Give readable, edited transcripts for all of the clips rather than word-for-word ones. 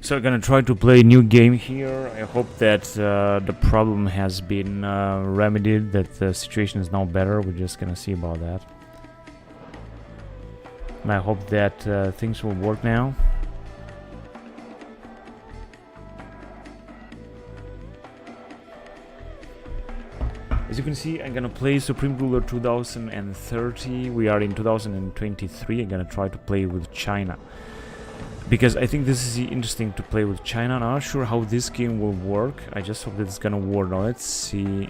So I'm gonna try to play a new game here. I hope that the problem has been remedied, that the situation is now better. We're just gonna see about that. And I hope that things will work now. As you can see, I'm gonna play Supreme Ruler 2030. We are in 2023. I'm gonna try to play with China, because I think this is interesting to play with China. I'm not sure how this game will work. I just hope that it's gonna work. Now let's see.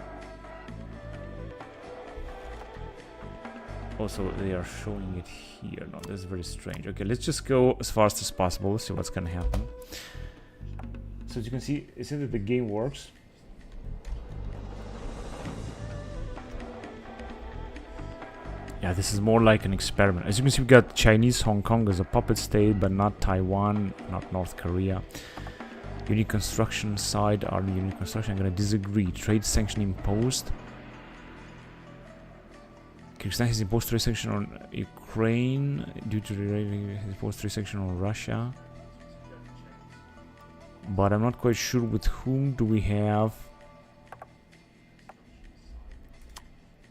Also, they are showing it here. No, this is very strange. Okay, let's just go as fast as possible. See what's gonna happen. So as you can see, it seems that the game works. Yeah, this is more like an experiment. As you can see, we got Chinese Hong Kong as a puppet state, but not Taiwan, not North Korea. Unique construction side are the unique construction. I'm gonna disagree. Trade sanction imposed. Kyrgyzstan has imposed trade sanction on Ukraine due to the imposed trade sanction on Russia. But I'm not quite sure with whom do we have.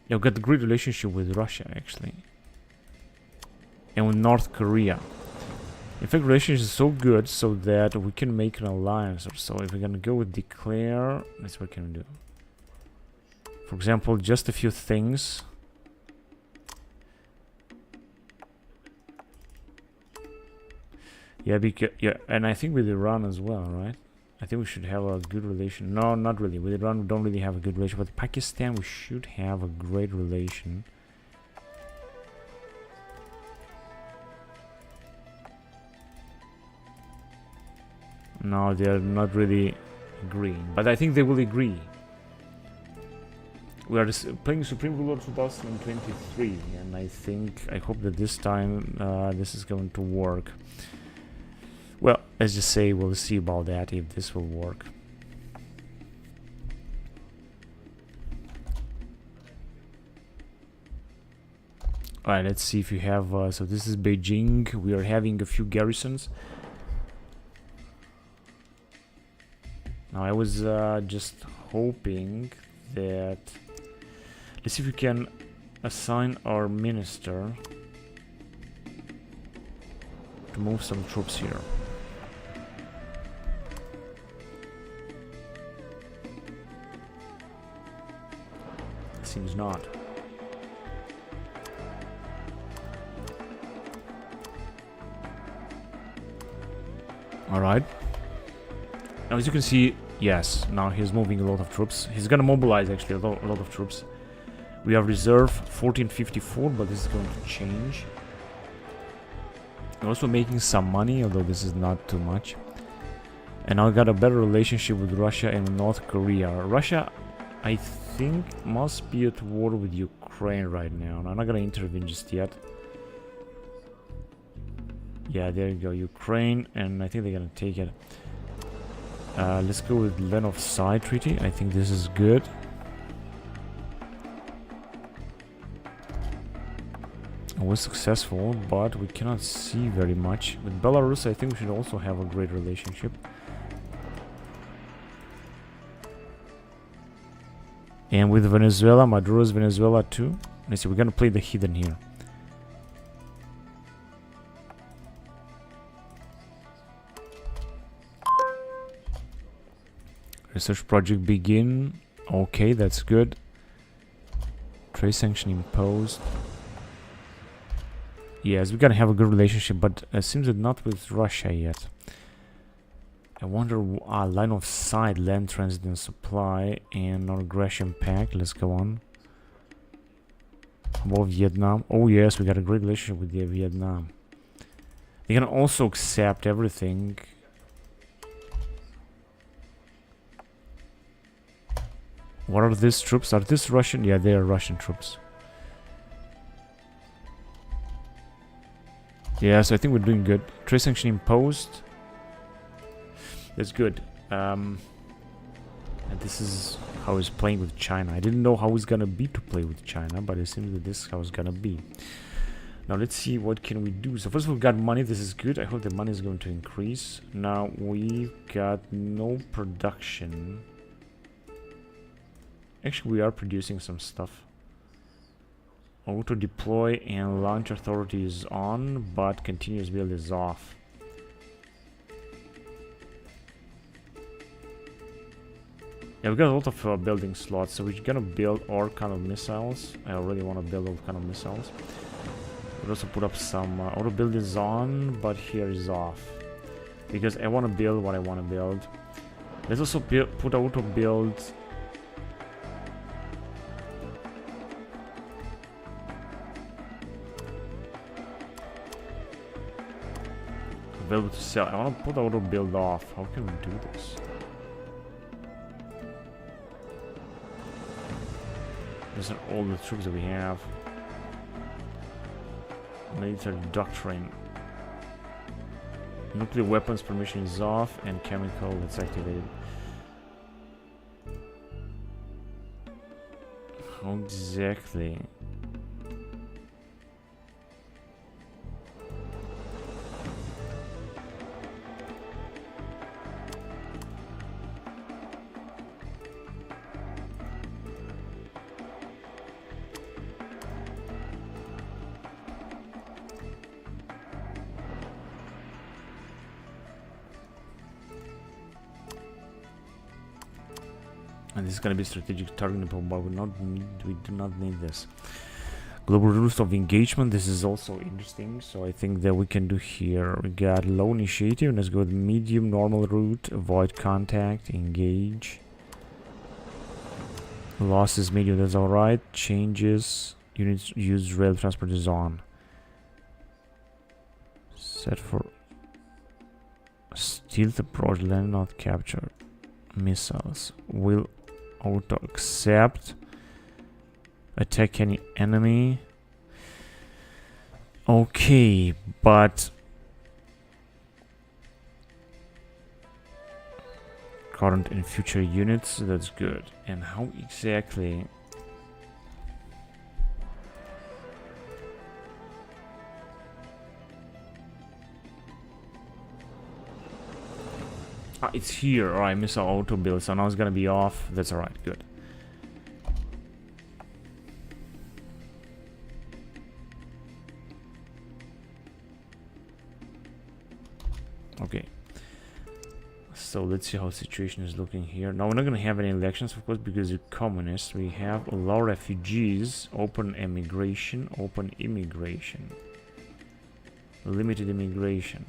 Yeah, we've got a great relationship with Russia, actually. And with North Korea. In fact, relations is so good so that we can make an alliance or so. If we're gonna go with declare, that's what can we do. For example, just a few things. Yeah, because and I think with Iran as well, right? I think we should have a good relation. No, not really. With Iran, we don't really have a good relation. But Pakistan, we should have a great relation. No, they're not really agreeing. But I think they will agree. We are playing Supreme Ruler 2023. And I hope that this time this is going to work. Well, let's just say we'll see about that, if this will work. Alright, let's see if you have... so this is Beijing. We are having a few garrisons. Now, I was just hoping that... Let's see if we can assign our minister to move some troops here. Seems not. Alright. Now as you can see, yes, now he's moving a lot of troops. He's gonna mobilize actually a lot of troops. We have reserve 1454, but this is going to change. We're also making some money, although this is not too much. And now I got a better relationship with Russia and North Korea. Russia, I think, must be at war with Ukraine right now. And I'm not gonna intervene just yet. Yeah, there you go, Ukraine, and I think they're gonna take it. Let's go with Len of Side Treaty. I think this is good. It was successful, but we cannot see very much. With Belarus, I think we should also have a great relationship. And with Venezuela, Maduro's Venezuela too. Let's see, we're gonna play the hidden here. Research project begin. Okay, that's good. Trade sanction imposed. Yes, we're gonna have a good relationship, but it seems that not with Russia yet. I wonder, line of sight, land transit and supply, and non-aggression pact. Let's go on. About Vietnam. Oh yes, we got a great relationship with Vietnam. They can also accept everything. What are these troops? Are these Russian? Yeah, they are Russian troops. Yes, I think we're doing good. Trade sanction imposed. That's good. And this is how he's playing with China. I didn't know how he's gonna be to play with China, but it seems that this is how it's gonna be. Now let's see what can we do. So first of all, we got money. This is good. I hope the money is going to increase. Now we've got no production. Actually, we are producing some stuff. Auto deploy and launch authority is on, but continuous build is off. Yeah, we got a lot of building slots, so we're gonna build all kind of missiles. I already want to build all kind of missiles. We'll also put up some auto build is on, but here is off because I want to build what I want to build. Let's also put auto build. Available to sell. I want to put auto build off. How can we do this? These are all the troops that we have. Military doctrine. Nuclear weapons permission is off, and chemical, let's activate it. How exactly? And this is going to be strategic targeting, but we do not need this. Global rules of engagement. This is also interesting. So I think that we can do here. We got low initiative. Let's go with medium normal route. Avoid contact. Engage. Losses medium. That's all right. Changes. Units use rail transport is on. Set for stealth approach. Land not captured. Missiles will auto accept. Attack any enemy. Okay, but current and future units, that's good. And how exactly? Ah, it's here. Alright, missile auto build, so now it's gonna be off. That's alright, good. Okay. So let's see how the situation is looking here. Now we're not gonna have any elections, of course, because we're communists. We have allow refugees, open immigration, limited immigration.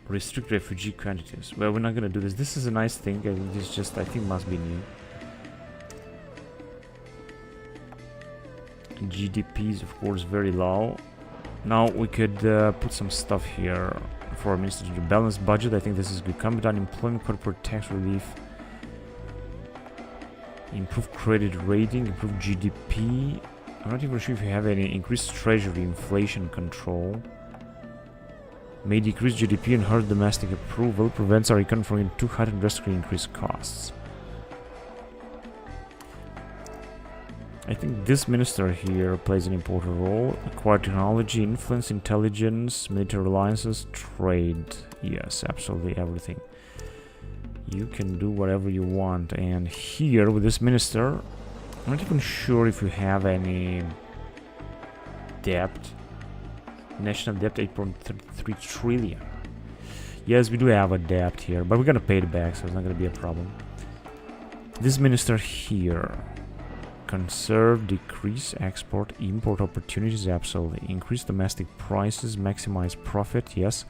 Restrict refugee quantities. Well, we're not gonna do this. This is a nice thing. This just, I think, must be new. GDP is, of course, very low. Now we could put some stuff here for our minister to balance budget. I think this is good. Combat unemployment, corporate tax relief, improve credit rating, improve GDP. I'm not even sure if you have any increased treasury inflation control. May decrease GDP and hurt domestic approval. Prevents our economy from too high and drastically increase costs. I think this minister here plays an important role. Acquire technology, influence, intelligence, military alliances, trade. Yes, absolutely everything. You can do whatever you want. And here with this minister, I'm not even sure if you have any debt. National debt 8.3 trillion. Yes, we do have a debt here, but we're gonna pay it back, so it's not gonna be a problem. This minister here. Conserve, decrease export, import opportunities, absolutely. Increase domestic prices, maximize profit, yes.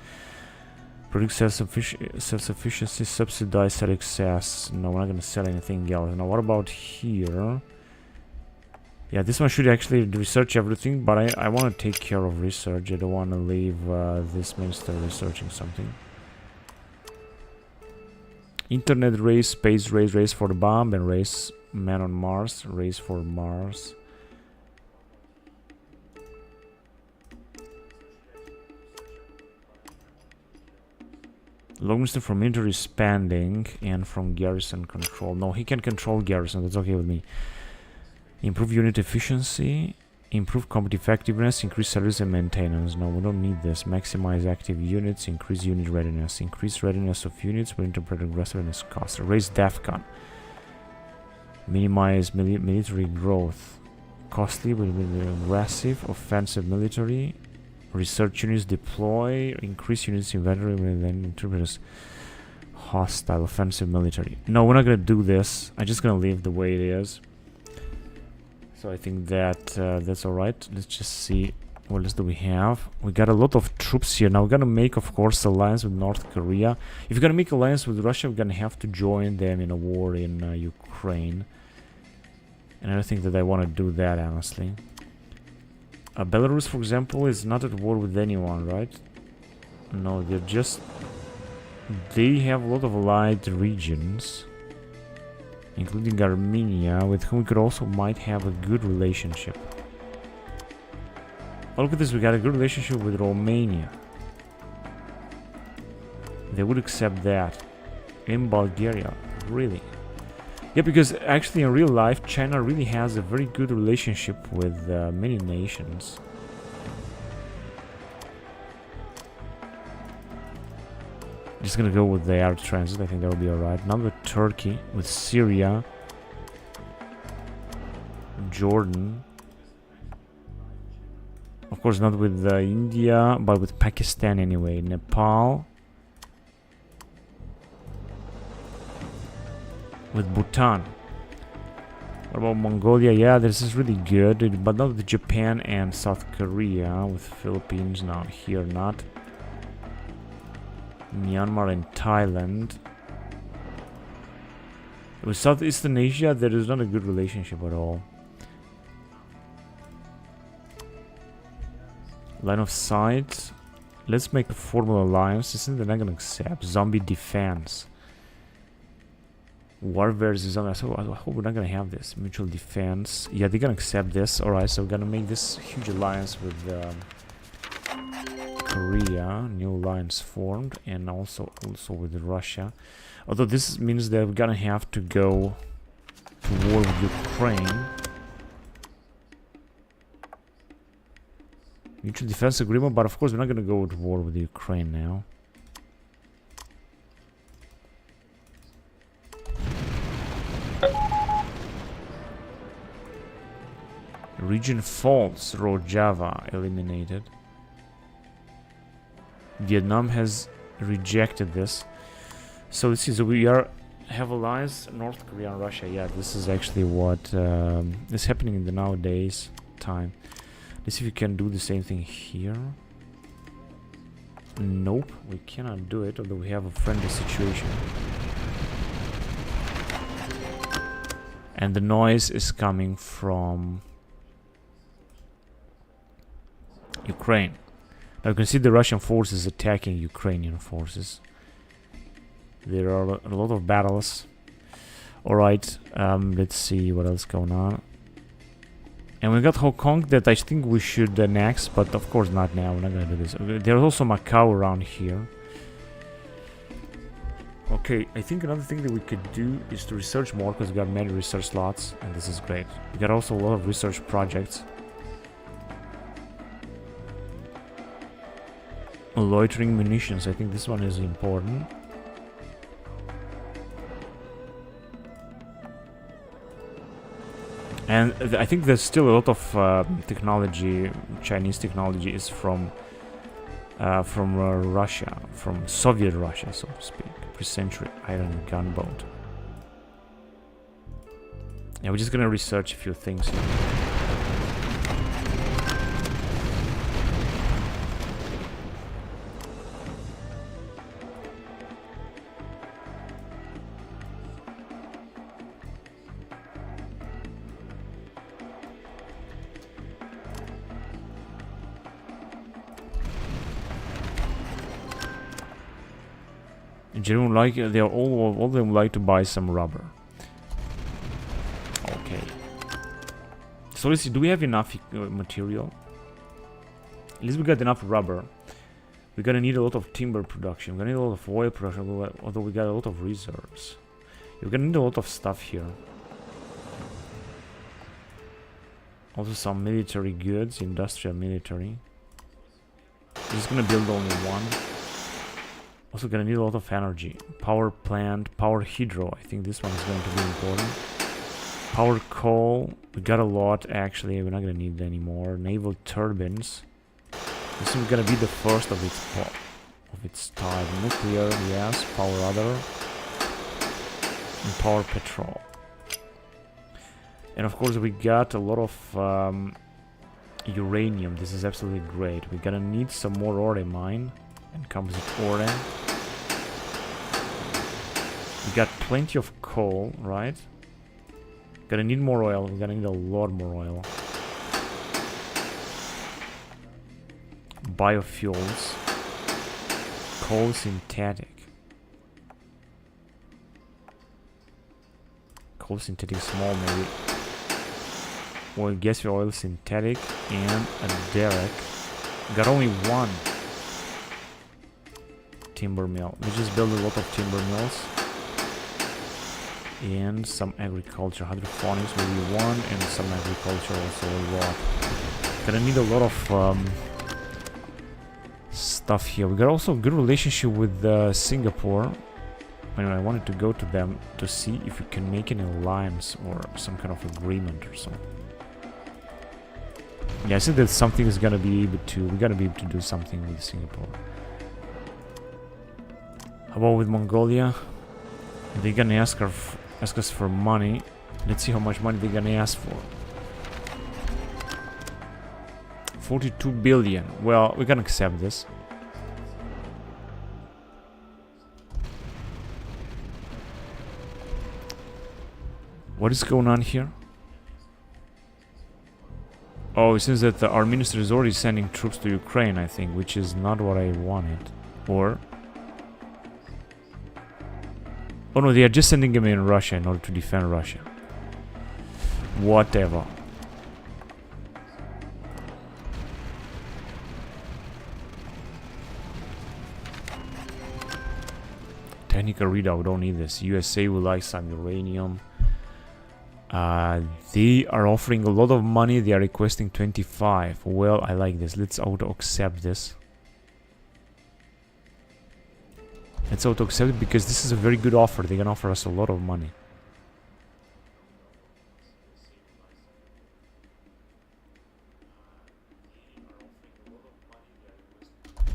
Produce self-sufficiency, subsidize, sell excess. No, we're not going to sell anything else. Now, what about here? Yeah, this one should actually research everything, but I want to take care of research. I don't want to leave this minister researching something. Internet race, space race, race for the bomb, and race man on Mars, race for Mars. Longster from military spending and from garrison control. No, he can control garrison, that's okay with me. Improve unit efficiency. Improve combat effectiveness. Increase service and maintenance. No, we don't need this. Maximize active units. Increase unit readiness. Increase readiness of units will interpret aggressiveness cost. Raise DEFCON. Minimize military growth. Costly will be aggressive. Offensive military. Research units deploy. Increase units inventory will then interpret as hostile. Offensive military. No, we're not gonna do this. I'm just gonna leave the way it is. So I think that that's alright. Let's just see what else do we have. We got a lot of troops here. Now we're gonna make, of course, alliance with North Korea. If you're gonna make alliance with Russia, we're gonna have to join them in a war in Ukraine. And I don't think that I want to do that, honestly. Belarus, for example, is not at war with anyone, right? No, they're just... They have a lot of allied regions, including Armenia, with whom we could also might have a good relationship. Oh, look at this, we got a good relationship with Romania. They would accept that. In Bulgaria, really. Yeah, because actually in real life, China really has a very good relationship with many nations. Just gonna go with the air transit, I think that will be alright. Now with Turkey, with Syria, Jordan. Of course not with India, but with Pakistan anyway. Nepal. With Bhutan. What about Mongolia? Yeah, this is really good, but not with Japan and South Korea. With Philippines, now here not. Myanmar and Thailand. With Southeastern Asia, there is not a good relationship at all. Line of sight. Let's make a formal alliance. This is they're not gonna accept. Zombie defense. War versus zombie. So I hope we're not gonna have this. Mutual defense. Yeah, they're gonna accept this. Alright, so we're gonna make this huge alliance with Korea. New alliance formed, and also with Russia. Although this means that we're gonna have to go to war with Ukraine. Mutual defense agreement, but of course we're not gonna go to war with Ukraine now. Region false. Rojava eliminated. Vietnam has rejected this. So let's see. So we have alliance North Korea and Russia. Yeah, this is actually what is happening in the nowadays time. Let's see if we can do the same thing here. Nope, we cannot do it, although we have a friendly situation. And the noise is coming from Ukraine. Now you can see the Russian forces attacking Ukrainian forces. There are a lot of battles. Alright, let's see what else going on. And we got Hong Kong that I think we should annex, but of course not now, we're not gonna do this. There's also Macau around here. Okay, I think another thing that we could do is to research more, because we got many research slots, and this is great. We got also a lot of research projects. Loitering munitions, I think this one is important. And I think there's still a lot of technology, Chinese technology is from Russia, from Soviet Russia, so to speak. Pre-century iron gunboat. Yeah, we're just gonna research a few things here. Generally, like they are all of them like to buy some rubber. Okay. So let's see. Do we have enough material? At least we got enough rubber. We're gonna need a lot of timber production. We're gonna need a lot of oil production. Although we got a lot of reserves, we're gonna need a lot of stuff here. Also some military goods, industrial military. Just gonna build only one. Also gonna need a lot of energy. Power plant, power hydro. I think this one is going to be important. Power coal. We got a lot actually. We're not gonna need it anymore. Naval turbines. This is gonna be the first of its type. Nuclear, yes. Power other. And power petrol. And of course we got a lot of uranium. This is absolutely great. We're gonna need some more ore mine and composite ore. We got plenty of coal, right? Gonna need more oil. We're gonna need a lot more oil. Biofuels. Coal synthetic. Coal synthetic small maybe. Oil, gas oil synthetic and a derrick. Got only one timber mill. We just build a lot of timber mills. And some agriculture. Hydroponics maybe one and some agriculture also a lot. Gonna need a lot of stuff here. We got also a good relationship with Singapore. Anyway, I wanted to go to them to see if we can make an alliance or some kind of agreement or something. Yeah, I said that something is gonna be able to. We're gonna be able to do something with Singapore. How about with Mongolia? They're gonna ask us for money. Let's see how much money they're gonna ask for. 42 billion. Well, we can accept this. What is going on here? Oh, it seems that our minister is already sending troops to Ukraine, I think, which is not what I wanted. Or... oh no, they are just sending them in Russia in order to defend Russia. Whatever. Technical readout, we don't need this. USA will like some uranium. They are offering a lot of money. They are requesting 25. Well, I like this. Let's auto-accept this. Let's auto-accept it because this is a very good offer. They can offer us a lot of money.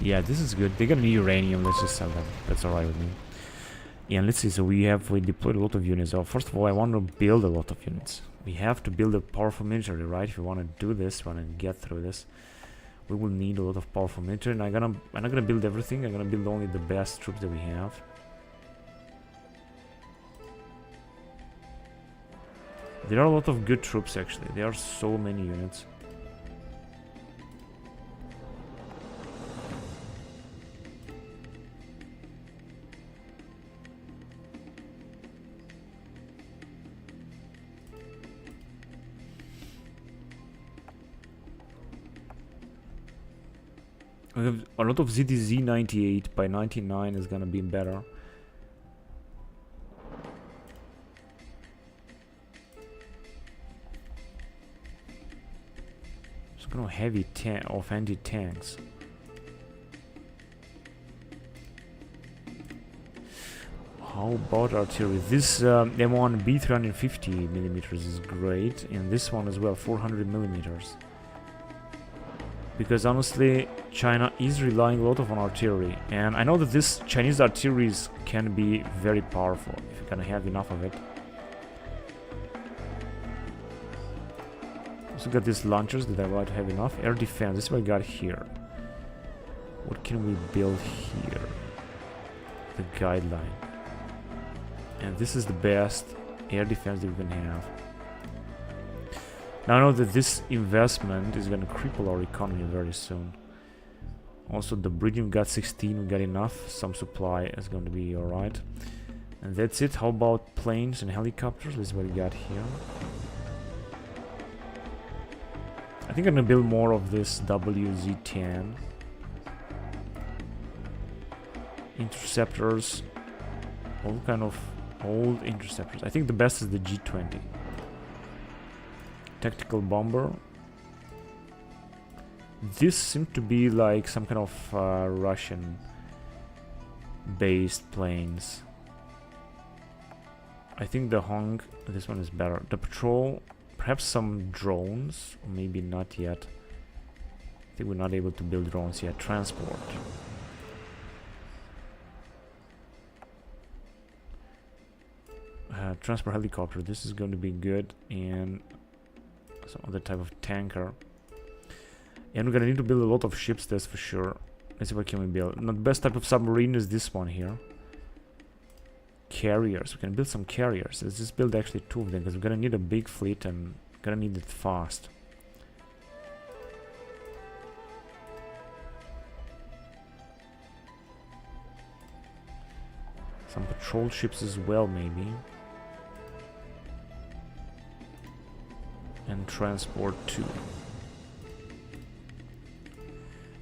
Yeah, this is good. They're gonna need uranium. Let's just sell them. That's alright with me. Yeah, and let's see. So we deployed a lot of units. Oh, first of all, I want to build a lot of units. We have to build a powerful military, right? If we want to do this, want to get through this, we will need a lot of powerful military. And I'm not gonna build everything. I'm gonna build only the best troops that we have. There are a lot of good troops actually. There are so many units. We have a lot of ZDZ 98 by 99 is gonna be better. It's gonna heavy of anti-tanks. How about artillery? This M1B 350mm is great, and this one as well, 400mm. Because honestly, China is relying a lot on artillery, and I know that this Chinese artillery can be very powerful if you're gonna have enough of it. Also got these launchers that I want to have enough. Air defense, this is what I got here. What can we build here? The guideline. And this is the best air defense that we can have. Now I know that this investment is gonna cripple our economy very soon. Also the bridging, we got 16, we got enough. Some supply is going to be alright. And that's it. How about planes and helicopters? This is what we got here. I think I'm gonna build more of this WZ-10. Interceptors. All kind of old interceptors. I think the best is the G-20. Tactical bomber. This seems to be like some kind of Russian-based planes. I think the Hong, this one is better. The patrol, perhaps some drones, or maybe not yet. I think we're not able to build drones yet. Transport. Transport helicopter, this is going to be good, and some other type of tanker. And we're gonna need to build a lot of ships, that's for sure. Let's see what can we build. Now, the best type of submarine is this one here. Carriers, we can build some carriers. Let's just build actually 2 of them, because we're gonna need a big fleet and gonna need it fast. Some patrol ships as well, maybe. And transport too.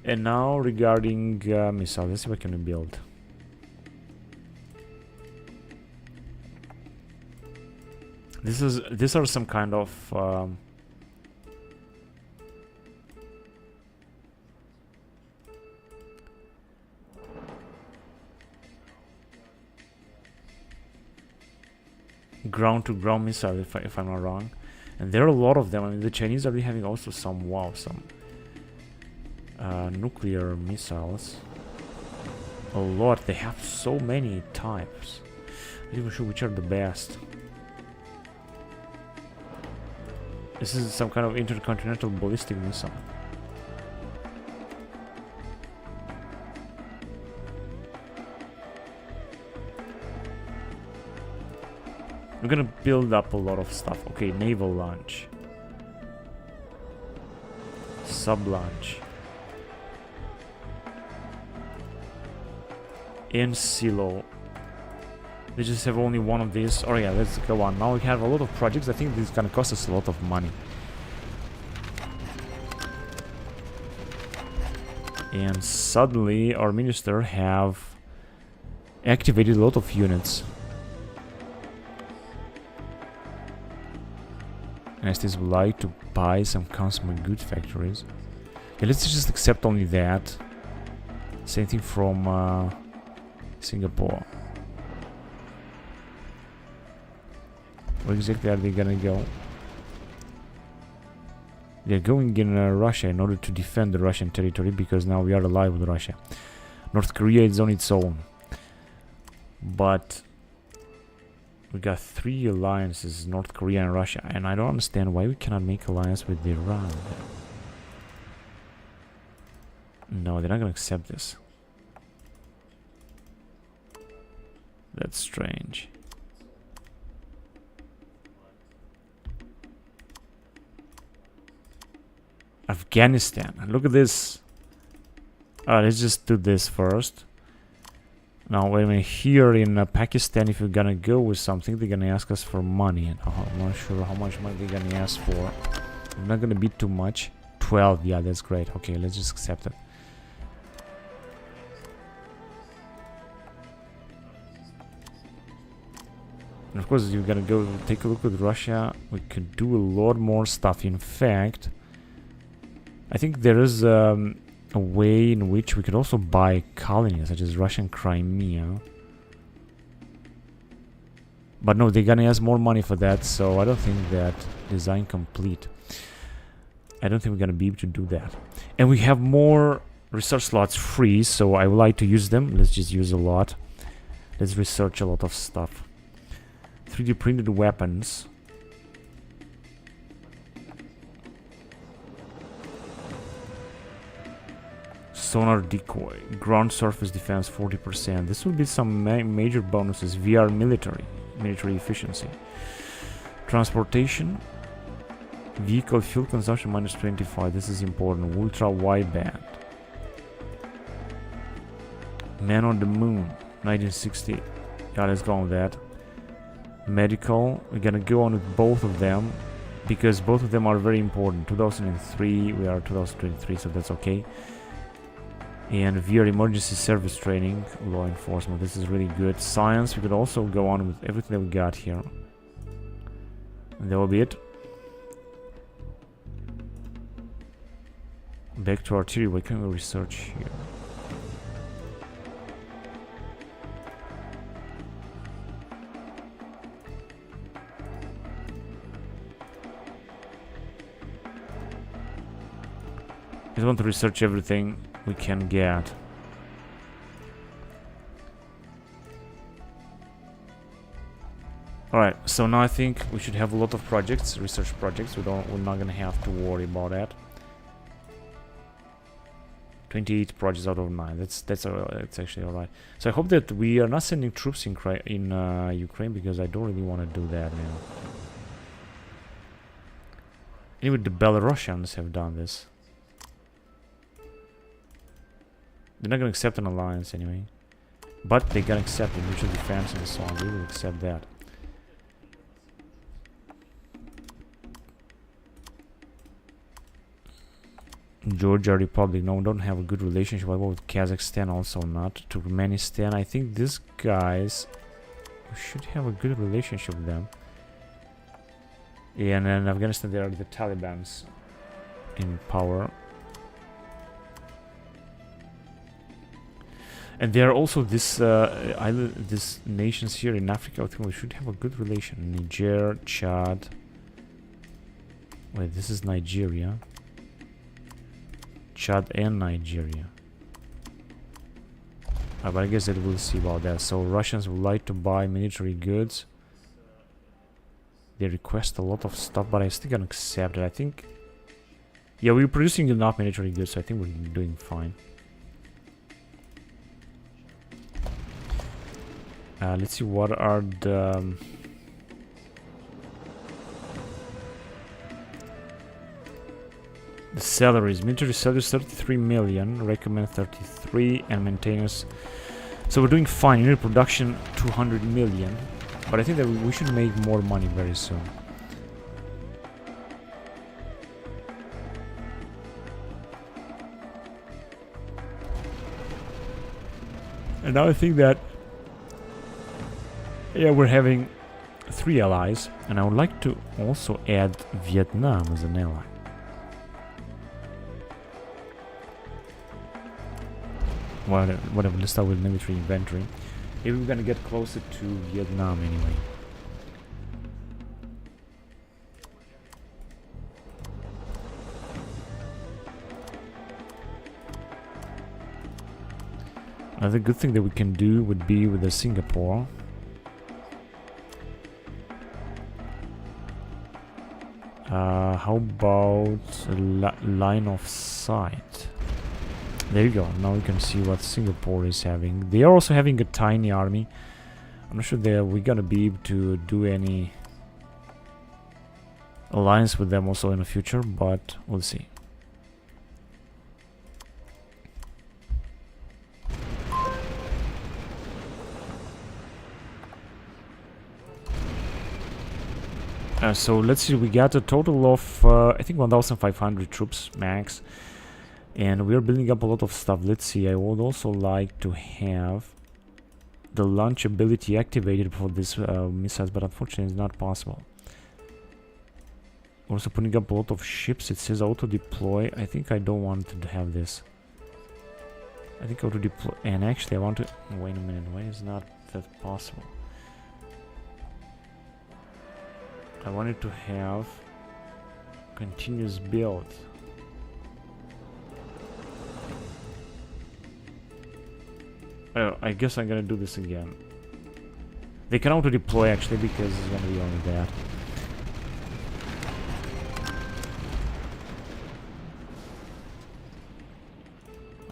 And now regarding missiles, let's see what can we build. These are some kind of ground-to-ground missile, if I'm not wrong. And there are a lot of them. I mean, the Chinese are having also some, wow, some nuclear missiles. A lot. They have so many types. I'm not even sure which are the best. This is some kind of intercontinental ballistic missile. We're gonna build up a lot of stuff. Okay, naval launch. Sub-launch. And silo. They just have only one of these. Oh yeah, let's go on. Now we have a lot of projects. I think this is gonna cost us a lot of money. And suddenly our minister have activated a lot of units. Estes would like to buy some consumer goods factories. Okay, let's just accept only that. Same thing from Singapore. Where exactly are they gonna go? They're going in Russia in order to defend the Russian territory, because now we are allied with Russia. North Korea is on its own. But we got 3 alliances, North Korea and Russia, and I don't understand why we cannot make alliance with Iran. No, they're not gonna accept this. That's strange. Afghanistan, look at this. Let's just do this first. Now, wait a minute, here in Pakistan, if you're gonna go with something, they're gonna ask us for money. And I'm not sure how much money they're gonna ask for. I'm not gonna be too much. 12, yeah, that's great. Okay, let's just accept it. And of course, you're gonna go take a look at Russia. We could do a lot more stuff. In fact, I think there is a way in which we could also buy colonies, such as Russian Crimea. But no, they're gonna ask more money for that, so I don't think that design complete. I don't think we're gonna be able to do that. And we have more research slots free, so I would like to use them. Let's just use a lot. Let's research a lot of stuff. 3D printed weapons. Sonar decoy, ground surface defense 40%. This will be some major bonuses. VR military efficiency. Transportation, vehicle fuel consumption -25. This is important. Ultra wideband. Man on the Moon, 1960. Yeah, let's go on that. Medical, we're gonna go on with both of them because both of them are very important. 2003, we are 2023, so that's okay. And VR emergency service training, law enforcement, this is really good. Science, we could also go on with everything that we got here. And that will be it. Back to artillery. What can we research here? I want to research everything we can get. Alright, so now I think we should have a lot of projects, research projects. We're not gonna have to worry about that. 28 projects out of 9. That's actually alright. So I hope that we are not sending troops in Ukraine, because I don't really want to do that now. Anyway, the Belarusians have done this. They're not gonna accept an alliance anyway, but they can accept the mutual defense and so on. They will accept that. Georgia Republic, no, we don't have a good relationship. What about with Kazakhstan? Also not. Turkmenistan, I think these guys, we should have a good relationship with them. Yeah, and then Afghanistan, there are the Talibans in power. And there are also this these nations here in Africa. I think we should have a good relation. Niger, Chad. Wait, this is Nigeria. Chad and Nigeria. But I guess that we'll see about that. So Russians would like to buy military goods. They request a lot of stuff, but I still can accept it. I think, yeah, we're producing enough military goods, so I think we're doing fine. Let's see, what are the salaries. Military salaries 33 million, recommend 33, and maintenance. So we're doing fine. Unit production 200 million, but I think that we should make more money very soon. And now I think that, yeah, we're having 3 allies, and I would like to also add Vietnam as an ally. Whatever, let's start with military inventory. Maybe we're gonna get closer to Vietnam anyway. Another good thing that we can do would be with the Singapore. How about line of sight? There you go. Now you can see what Singapore is having. They are also having a tiny army. I'm not sure that we're gonna be able to do any alliance with them also in the future, but we'll see. So let's see, we got a total of I think 1,500 troops max, and we are building up a lot of stuff. Let's see, I would also like to have the launch ability activated for this missiles, but unfortunately it's not possible. Also putting up a lot of ships. It says auto deploy. I think I don't want to have this. I think auto deploy, and actually I want to wait a minute, why is not that possible? I wanted to have continuous build. Oh, I guess I'm gonna do this again. They can auto deploy actually, because it's gonna be only that.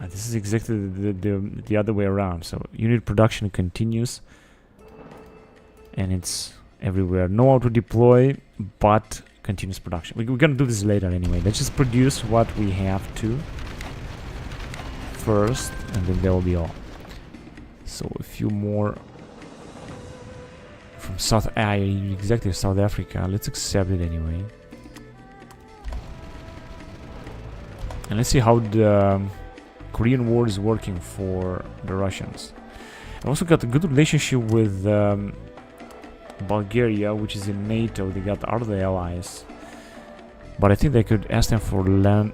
This is exactly the other way around. So unit production continues, and it's everywhere. No auto deploy, but continuous production. We're gonna do this later anyway. Let's just produce what we have to first, and then there will be all. So a few more from exactly South Africa. Let's accept it anyway. And let's see how the Korean War is working for the Russians. I also got a good relationship with Bulgaria, which is in NATO. They got other allies, but I think they could ask them for land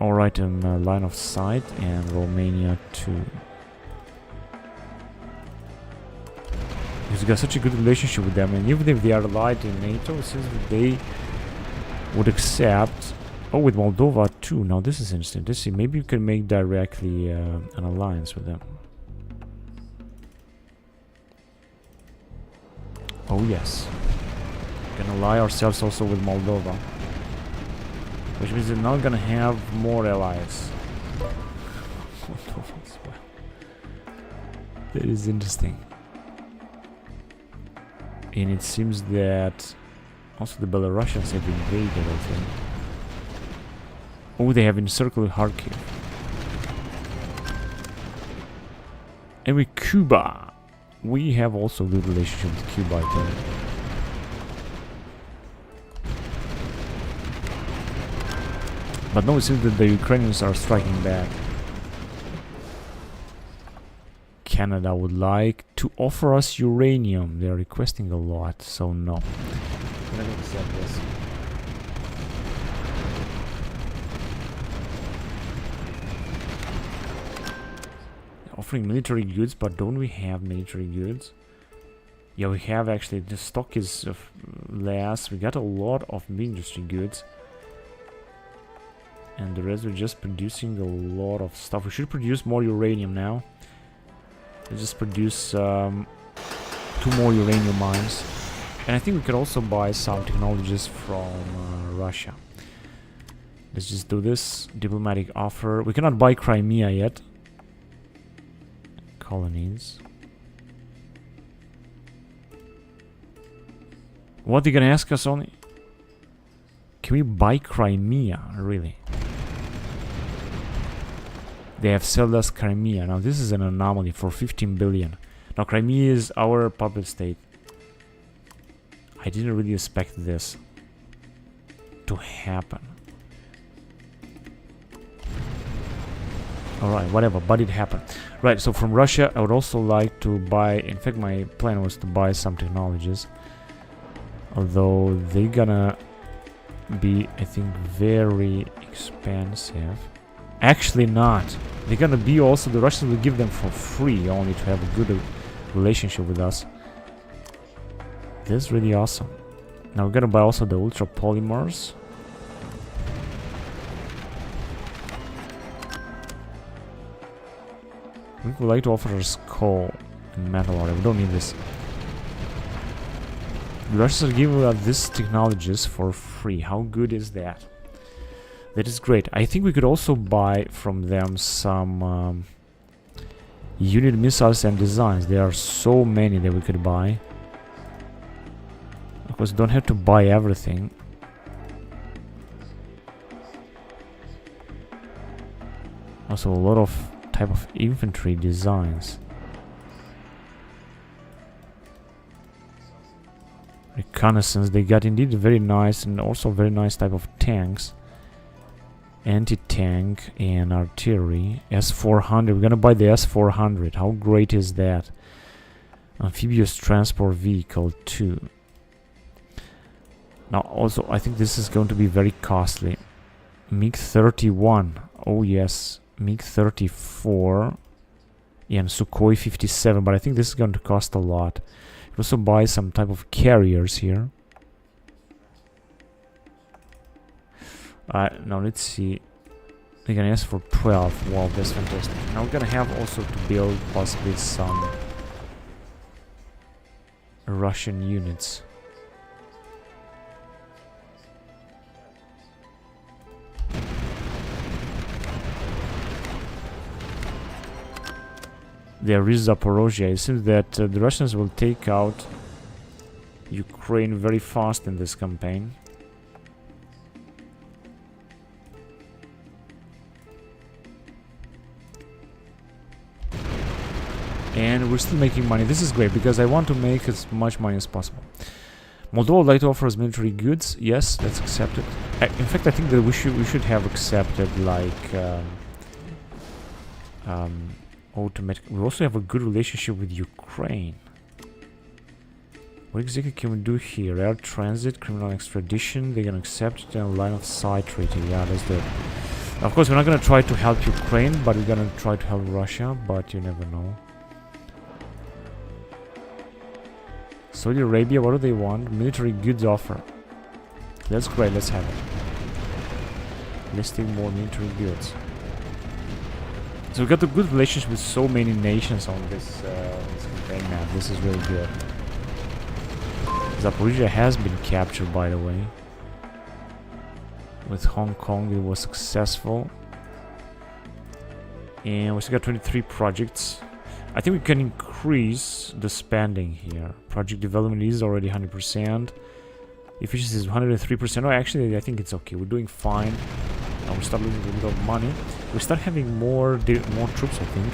Alright, line of sight, and Romania too. Because we got such a good relationship with them, and even if they are allied in NATO, it seems that they would accept. Oh, with Moldova too. Now this is interesting. Let's see, maybe you can make directly an alliance with them. Oh yes. We can ally ourselves also with Moldova. Which means they're not gonna have more allies. Moldova as well. That is interesting. And it seems that also the Belarusians have invaded, I think. Oh, they have encircled Kharkiv. And with Cuba, we have also a good relationship with Cuba, I think. But no, it seems that the Ukrainians are striking back. Canada would like to offer us uranium. They are requesting a lot, so no. I'm not gonna accept this. Offering military goods, but don't we have military goods? Yeah, we have actually. The stock is less. We got a lot of industry goods. And the rest we're just producing a lot of stuff. We should produce more uranium now. Let's just produce 2 more uranium mines. And I think we could also buy some technologies from Russia. Let's just do this. Diplomatic offer. We cannot buy Crimea yet. Colonies. What, are they gonna ask us only? Can we buy Crimea? Really? They have sold us Crimea. Now this is an anomaly for 15 billion. Now Crimea is our puppet state. I didn't really expect this to happen. Alright, whatever, but it happened. Right, so from Russia I would also like to buy, in fact my plan was to buy some technologies. Although they're gonna be, I think, very expensive. Actually not. They're gonna be also, the Russians will give them for free, only to have a good relationship with us. This is really awesome. Now we're gonna buy also the ultra polymers. We would like to offer us coal and metal ore. We don't need this. The Russians are giving us these technologies for free. How good is that? That is great. I think we could also buy from them some unit missiles and designs. There are so many that we could buy. Of course, don't have to buy everything. Also, a lot of type of infantry designs. Reconnaissance, they got indeed very nice and also very nice type of tanks. Anti-tank and artillery. S-400, we're gonna buy the S-400. How great is that? Amphibious transport vehicle too. Now also, I think this is going to be very costly. MiG-31, oh yes. MiG-34 and Sukhoi 57, but I think this is going to cost a lot. You also buy some type of carriers here. Now let's see. They're gonna ask for 12. Wow, that's fantastic. Now we're gonna have also to build possibly some Russian units. There is Zaporozhye. It seems that the Russians will take out Ukraine very fast in this campaign. And we're still making money. This is great because I want to make as much money as possible. Moldova would like to offer us military goods. Yes, that's accepted. In fact, I think that we should have accepted like automatic. We also have a good relationship with Ukraine. What exactly can we do here? Air transit, criminal extradition. They're gonna accept it, and line of sight treaty. Yeah, let's do it. Of course, we're not gonna try to help Ukraine, but we're gonna try to help Russia, but you never know. Saudi Arabia, what do they want? Military goods offer. That's great, let's have it. Listing more military goods. So we got a good relationship with so many nations on this campaign map. This is really good. Zaporizhia has been captured, by the way. With Hong Kong, it was successful. And we still got 23 projects. I think we can increase the spending here. Project development is already 100%. Efficiency is 103%. Oh, actually, I think it's okay. We're doing fine. Now we start losing a little bit of money. We start having more troops, I think.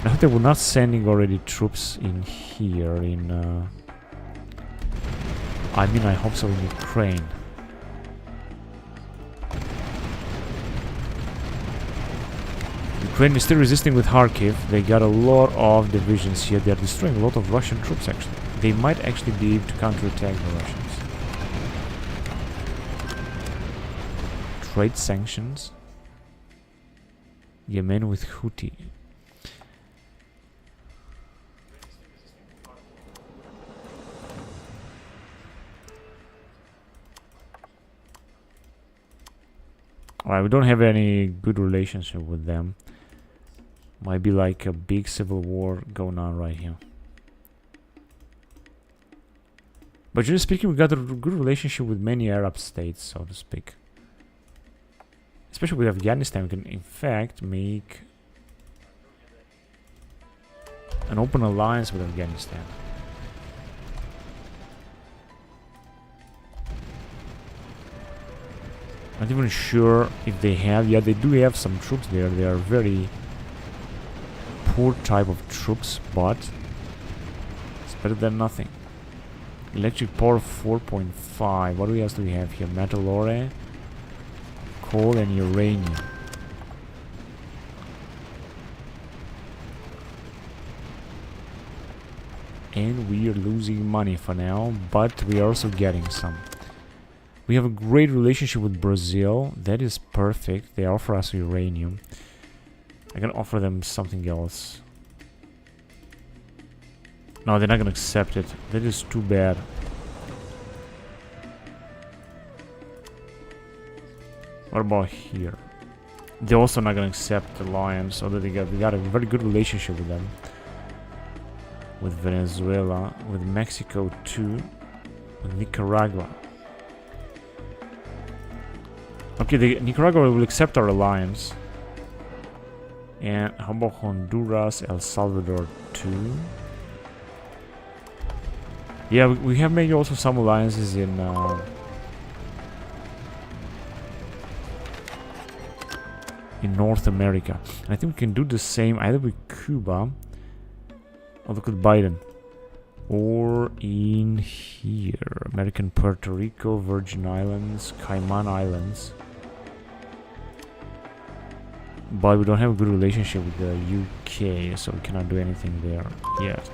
I hope they were not sending already troops in here. I mean, I hope so in Ukraine. Ukraine is still resisting with Kharkiv. They got a lot of divisions here. They are destroying a lot of Russian troops, actually. They might actually be able to counterattack the Russians. Trade sanctions. Yemen with Houthi. Alright, we don't have any good relationship with them. Might be like a big civil war going on right here. But generally speaking, we got a good relationship with many Arab states, so to speak. Especially with Afghanistan, we can in fact make an open alliance with Afghanistan. Not even sure if they have. Yeah, they do have some troops there. They are very poor type of troops, but it's better than nothing. Electric power 4.5. What else do we have here? Metal ore, coal and uranium. And we are losing money for now, but we are also getting some. We have a great relationship with Brazil. That is perfect. They offer us uranium. I can offer them something else. No, they're not gonna accept it. That is too bad. What about here? They're also not gonna accept alliance, although we got a very good relationship with them. With Venezuela, with Mexico too, with Nicaragua. Okay, Nicaragua will accept our alliance. And how about Honduras, El Salvador too? Yeah, we have made also some alliances in North America. And I think we can do the same either with Cuba, or look at Biden, or in here, American Puerto Rico, Virgin Islands, Cayman Islands. But we don't have a good relationship with the UK, so we cannot do anything there yet.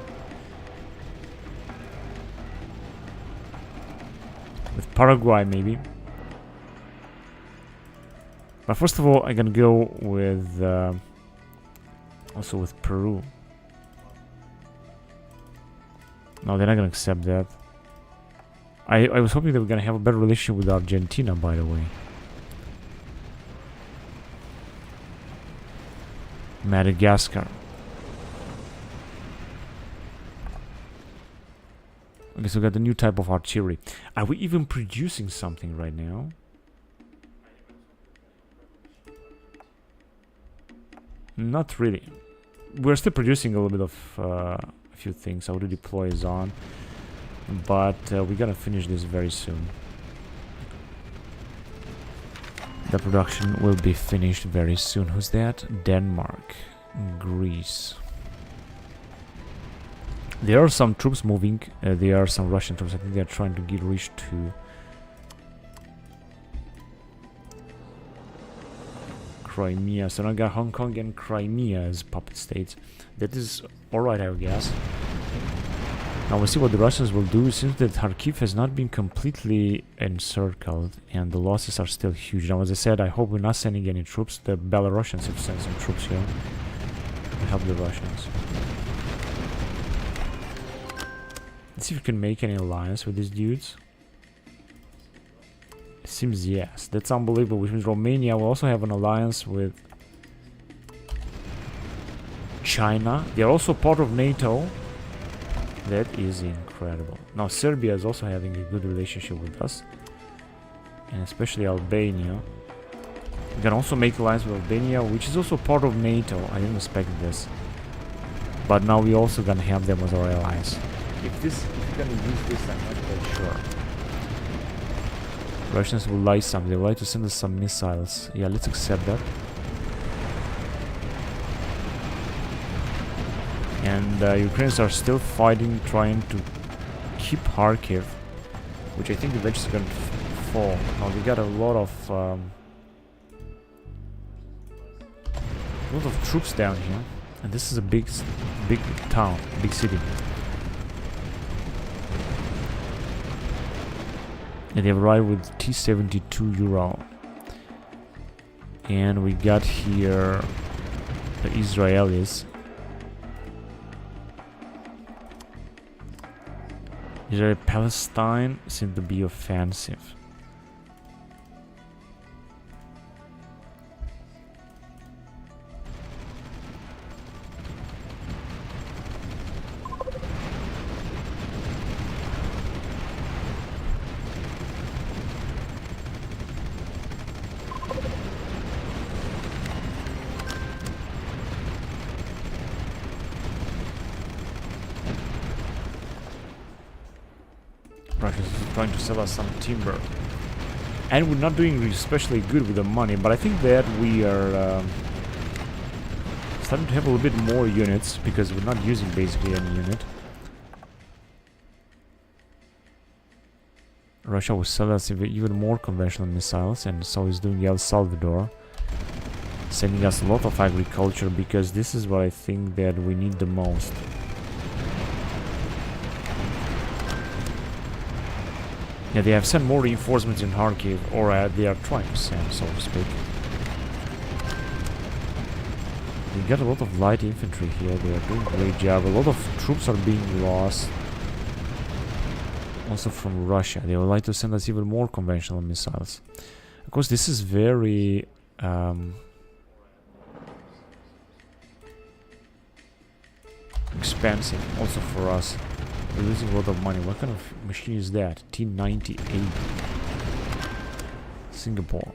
With Paraguay, maybe. But first of all, I can go with also with Peru. No, they're not gonna accept that. I was hoping they were gonna have a better relationship with Argentina, by the way. Madagascar. Okay, so we got the new type of artillery. Are we even producing something right now? Not really. We're still producing a little bit of a few things. I would deploy is on, but we're gonna finish this very soon. The production will be finished very soon. Who's that? Denmark, Greece. There are some troops moving. There are some Russian troops. I think they are trying to get reach to Crimea. So now I got Hong Kong and Crimea as puppet states. That is alright, I guess. Now we'll see what the Russians will do, since that Kharkiv has not been completely encircled and the losses are still huge. Now, as I said, I hope we're not sending any troops. The Belarusians have sent some troops here to help the Russians. Let's see if we can make any alliance with these dudes. It seems yes. That's unbelievable, which means Romania will also have an alliance with China. They're also part of NATO. That is incredible. Now Serbia is also having a good relationship with us, and especially Albania. We can also make alliance with Albania, which is also part of NATO. I didn't expect this, but now we also gonna have them as our allies. If we're gonna use this, I'm not quite sure. Russians will like some. They would like to send us some missiles. Yeah, let's accept that. And Ukrainians are still fighting, trying to keep Kharkiv, which I think eventually is going to fall. Now they got a lot of troops down here, and this is a big town, big city. And they've arrived with T-72 Ural, and we got here the Israelis. Palestine seems to be offensive. Russia's trying to sell us some timber, and we're not doing especially good with the money, but I think that we are starting to have a little bit more units because we're not using basically any unit. Russia will sell us even more conventional missiles, and so is doing El Salvador, sending us a lot of agriculture, because this is what I think that we need the most. Yeah, they have sent more reinforcements in Kharkiv, or they are trying to send, so to speak. We got a lot of light infantry here. They are doing a great job. A lot of troops are being lost. Also from Russia. They would like to send us even more conventional missiles. Of course, this is very expensive also for us. We're losing a lot of money. What kind of machine is that? T-98. Singapore.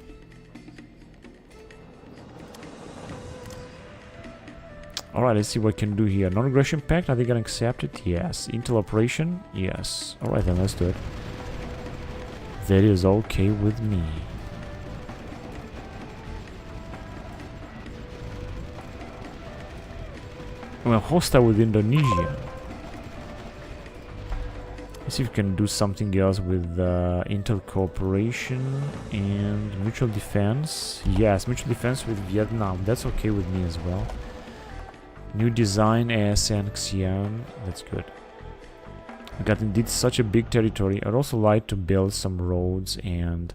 Alright, let's see what we can do here. Non-aggression pact, are they gonna accept it? Yes. Intel operation? Yes. Alright then, let's do it. That is okay with me. Well, hostile with Indonesia. Let's see if we can do something else with Intel cooperation and mutual defense. Yes, mutual defense with Vietnam. That's okay with me as well. New design ASN Xi'an. That's good. We got indeed such a big territory. I'd also like to build some roads and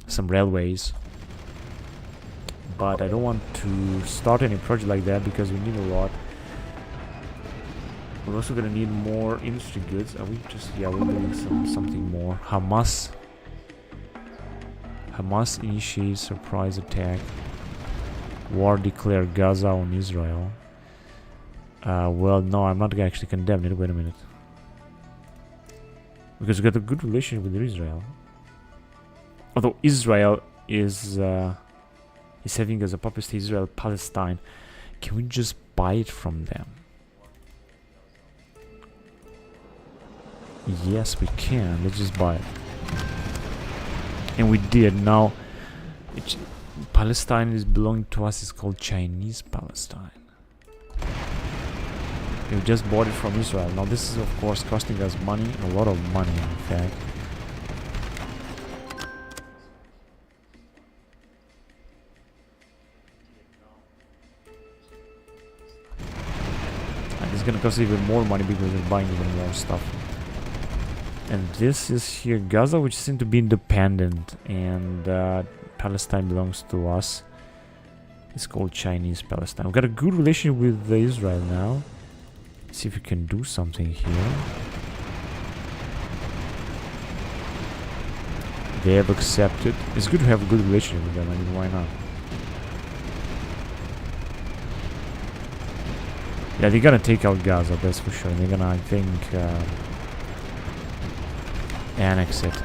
some railways. But I don't want to start any project like that because we need a lot. We're also gonna need more industry goods. Are we just... yeah, we're doing something more. Hamas initiates surprise attack. War declared Gaza on Israel. Well, no, I'm not actually condemned it. Wait a minute. Because we got a good relationship with Israel. Although Israel is having as a puppet state Israel Palestine. Can we just buy it from them? Yes, we can. Let's just buy it. And we did. Now, Palestine is belonging to us. It's called Chinese Palestine. We just bought it from Israel. Now, this is, of course, costing us money. A lot of money, in fact. gonna cost even more money because they're buying even more stuff. And this is here Gaza, which seems to be independent, and Palestine belongs to us. It's called Chinese Palestine. We've got a good relationship with Israel now. Let's see if we can do something here. They have accepted. It's good to have a good relationship with them. I mean, why not? Yeah, they're gonna take out Gaza, that's for sure. They're gonna, I think, annex it.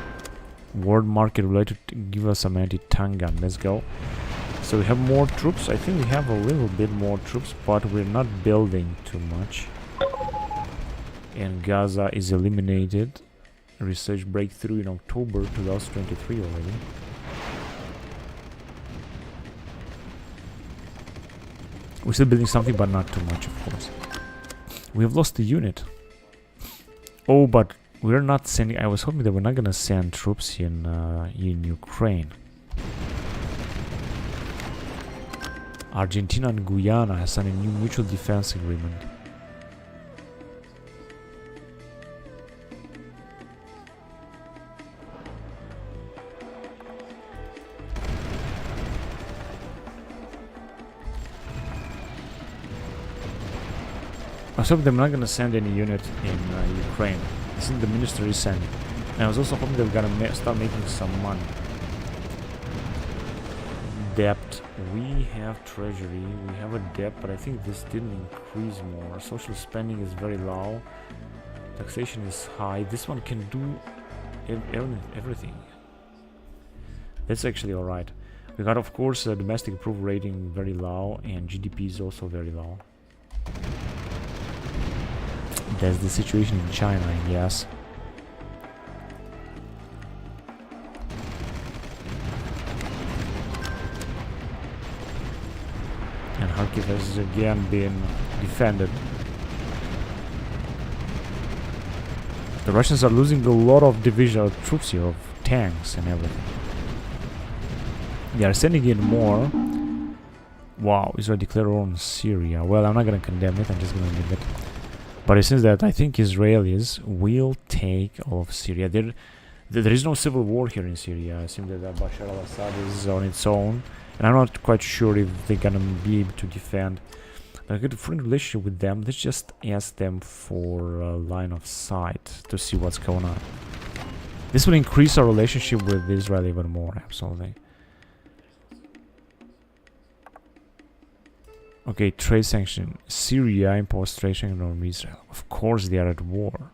World market related to give us some anti-tank gun. Let's go. So we have more troops. I think we have a little bit more troops, but we're not building too much. And Gaza is eliminated. Research breakthrough in October 2023 already. We're still building something, but not too much, of course. We have lost a unit. Oh, but we're not sending... I was hoping that we're not gonna send troops in Ukraine. Argentina and Guyana has signed a new mutual defense agreement. I was hoping they're not gonna send any unit in Ukraine. I think the minister is sending. And I was also hoping they're gonna start making some money. Debt. We have treasury. We have a debt, but I think this didn't increase more. Social spending is very low. Taxation is high. This one can do everything. That's actually alright. We got, of course, a domestic approval rating very low, and GDP is also very low. That's the situation in China, I guess. And Kharkiv has again been defended. The Russians are losing a lot of divisional troops here, of tanks and everything. They are sending in more. Wow, Israel declared war on Syria. Well, I'm not gonna condemn it, I'm just gonna leave it. But it seems that I think Israelis will take all of Syria. There is no civil war here in Syria. It seems that Bashar al-Assad is on its own. And I'm not quite sure if they're gonna be able to defend. But I got a friend relationship with them. Let's just ask them for a line of sight to see what's going on. This will increase our relationship with Israel even more, absolutely. Okay, trade sanction. Syria imposed trade sanction on Israel. Of course they are at war.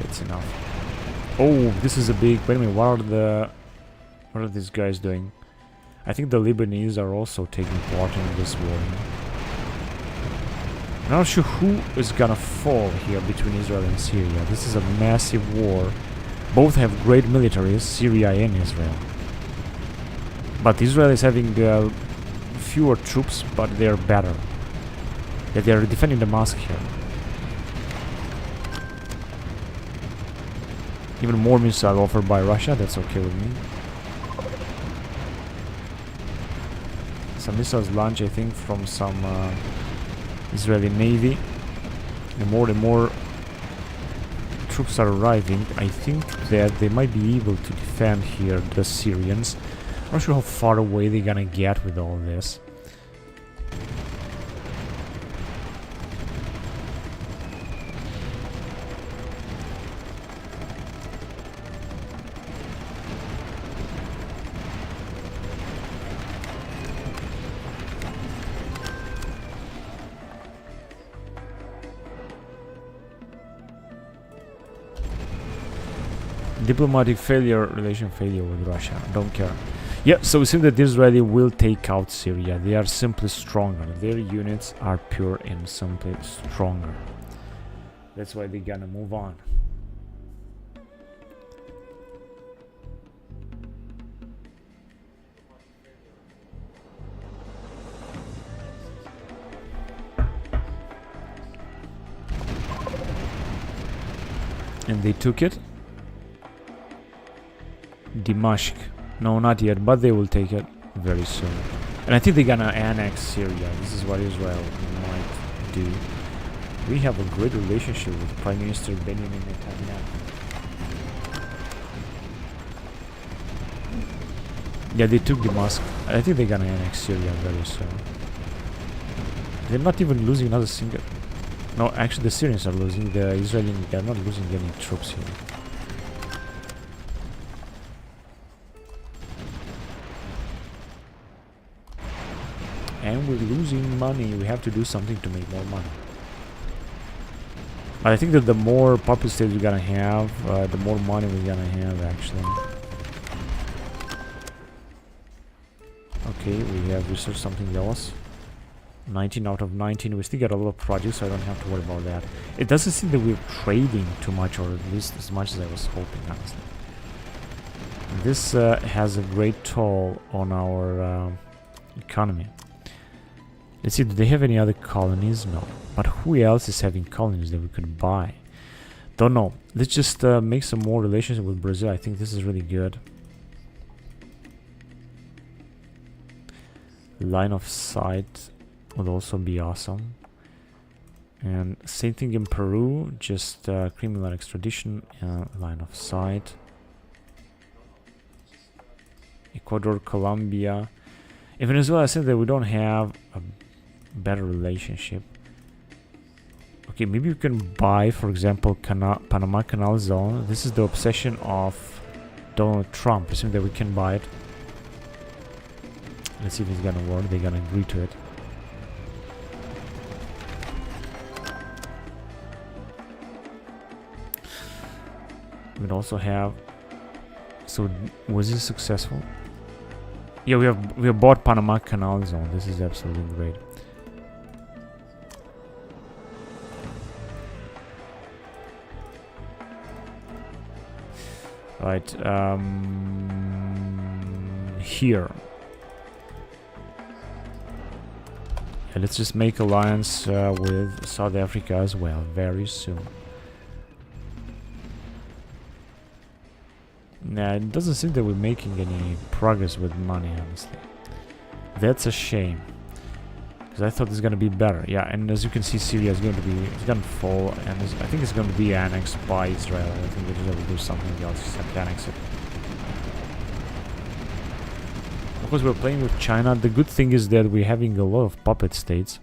That's enough. Oh, this is a big... Wait a minute, what are these guys doing? I think the Lebanese are also taking part in this war. I'm not sure who is gonna fall here between Israel and Syria. This is a massive war. Both have great militaries, Syria and Israel. But Israel is having... fewer troops, but they're better. Yeah, they're defending the mosque here. Even more missile offered by Russia, that's okay with me. Some missiles launch, I think, from some Israeli Navy. The more troops are arriving, I think that they might be able to defend here the Syrians. I'm not sure how far away they're gonna get with all this. Diplomatic failure, relation failure with Russia. Don't care. Yeah, so we see that Israeli will take out Syria. They are simply stronger. Their units are pure and simply stronger. That's why they're gonna move on. And they took it. Dimashq. No, not yet, but they will take it very soon. And I think they're gonna annex Syria. This is what Israel might do. We have a great relationship with Prime Minister Benjamin Netanyahu. Yeah, they took Damascus. I think they're gonna annex Syria very soon. They're not even losing another single... No, actually the Syrians are losing. The Israelis are not losing any troops here. And we're losing money. We have to do something to make more money. But I think that the more populous states we're gonna have, the more money we're gonna have actually. Okay, we have researched something else. 19 out of 19. We still got a lot of projects, so I don't have to worry about that. It doesn't seem that we're trading too much, or at least as much as I was hoping, honestly. This has a great toll on our economy. Let's see, do they have any other colonies? No. But who else is having colonies that we could buy? Don't know. Let's just make some more relationship with Brazil. I think this is really good. Line of sight would also be awesome. And same thing in Peru, just criminal extradition, line of sight. Ecuador, Colombia. In Venezuela, I said that we don't have a better relationship. Okay, maybe you can buy, for example, Panama Canal Zone. This is the obsession of Donald Trump. Assume that we can buy it. Let's see if it's gonna work. They're gonna agree to it. We also have... So, was this successful? Yeah, we have bought Panama Canal Zone. This is absolutely great. Right, here. Yeah, let's just make alliance with South Africa as well very soon. Nah, it doesn't seem that we're making any progress with money, honestly. That's a shame. Because I thought it's gonna be better. Yeah, and as you can see, Syria is going to be... It's gonna fall, and I think it's going to be annexed by Israel. I think they just have to do something else except annex it. Of course, we're playing with China. The good thing is that we're having a lot of puppet states.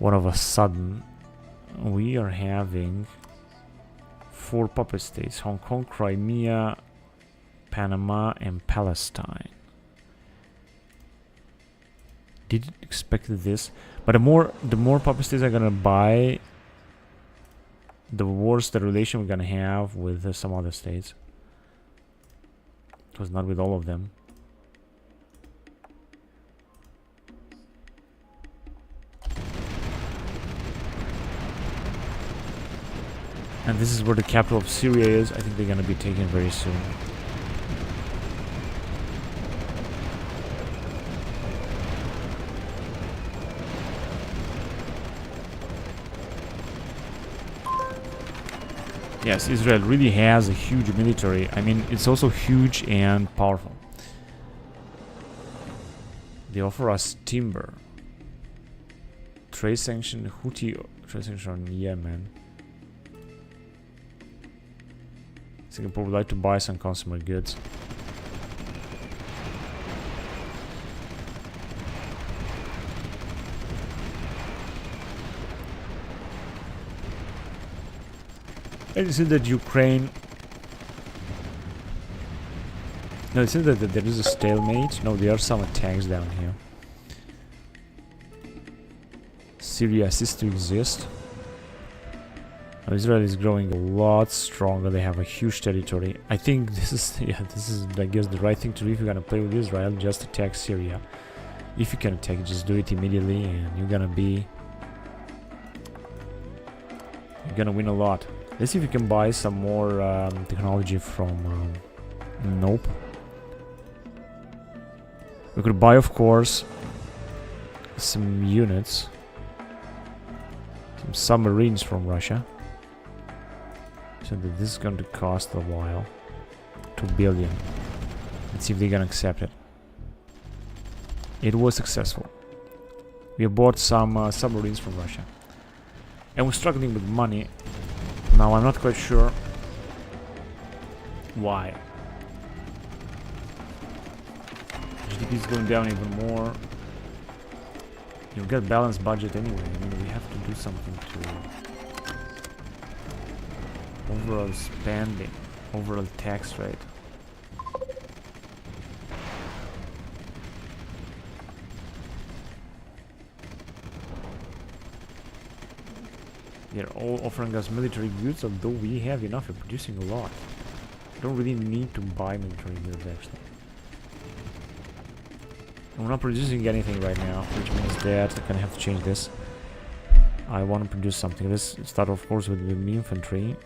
All of a sudden, we are having 4 puppet states: Hong Kong, Crimea, Panama, and Palestine. Didn't expect this, but the more puppet states are gonna buy, the worse the relation we're gonna have with some other states. It was not with all of them. And this is where the capital of Syria is. I think they're gonna be taken very soon. Yes, Israel really has a huge military. I mean, it's also huge and powerful. They offer us timber. Trade sanction, Houthi trade sanction on Yemen. Singapore would like to buy some consumer goods. And you see that Ukraine... No, it says that there is a stalemate. No, there are some attacks down here. Syria ceases to exist. Now, Israel is growing a lot stronger. They have a huge territory. I think this is, yeah, this is, I guess, the right thing to do if you're gonna play with Israel. Just attack Syria. If you can attack, just do it immediately, and you're gonna win a lot. Let's see if we can buy some more technology from... nope. We could buy, of course, some units. Some submarines from Russia. So that this is going to cost a while. 2 billion. Let's see if they're gonna accept it. It was successful. We have bought some submarines from Russia. And we're struggling with money. Now I'm not quite sure why. GDP is going down even more. You've got a balanced budget anyway. I mean, we have to do something to overall spending, overall tax rate. They're all offering us military goods, although we have enough. We're producing a lot. We don't really need to buy military goods, actually. And we're not producing anything right now, which means that I'm gonna have to change this. I want to produce something. Let's start, of course, with the infantry.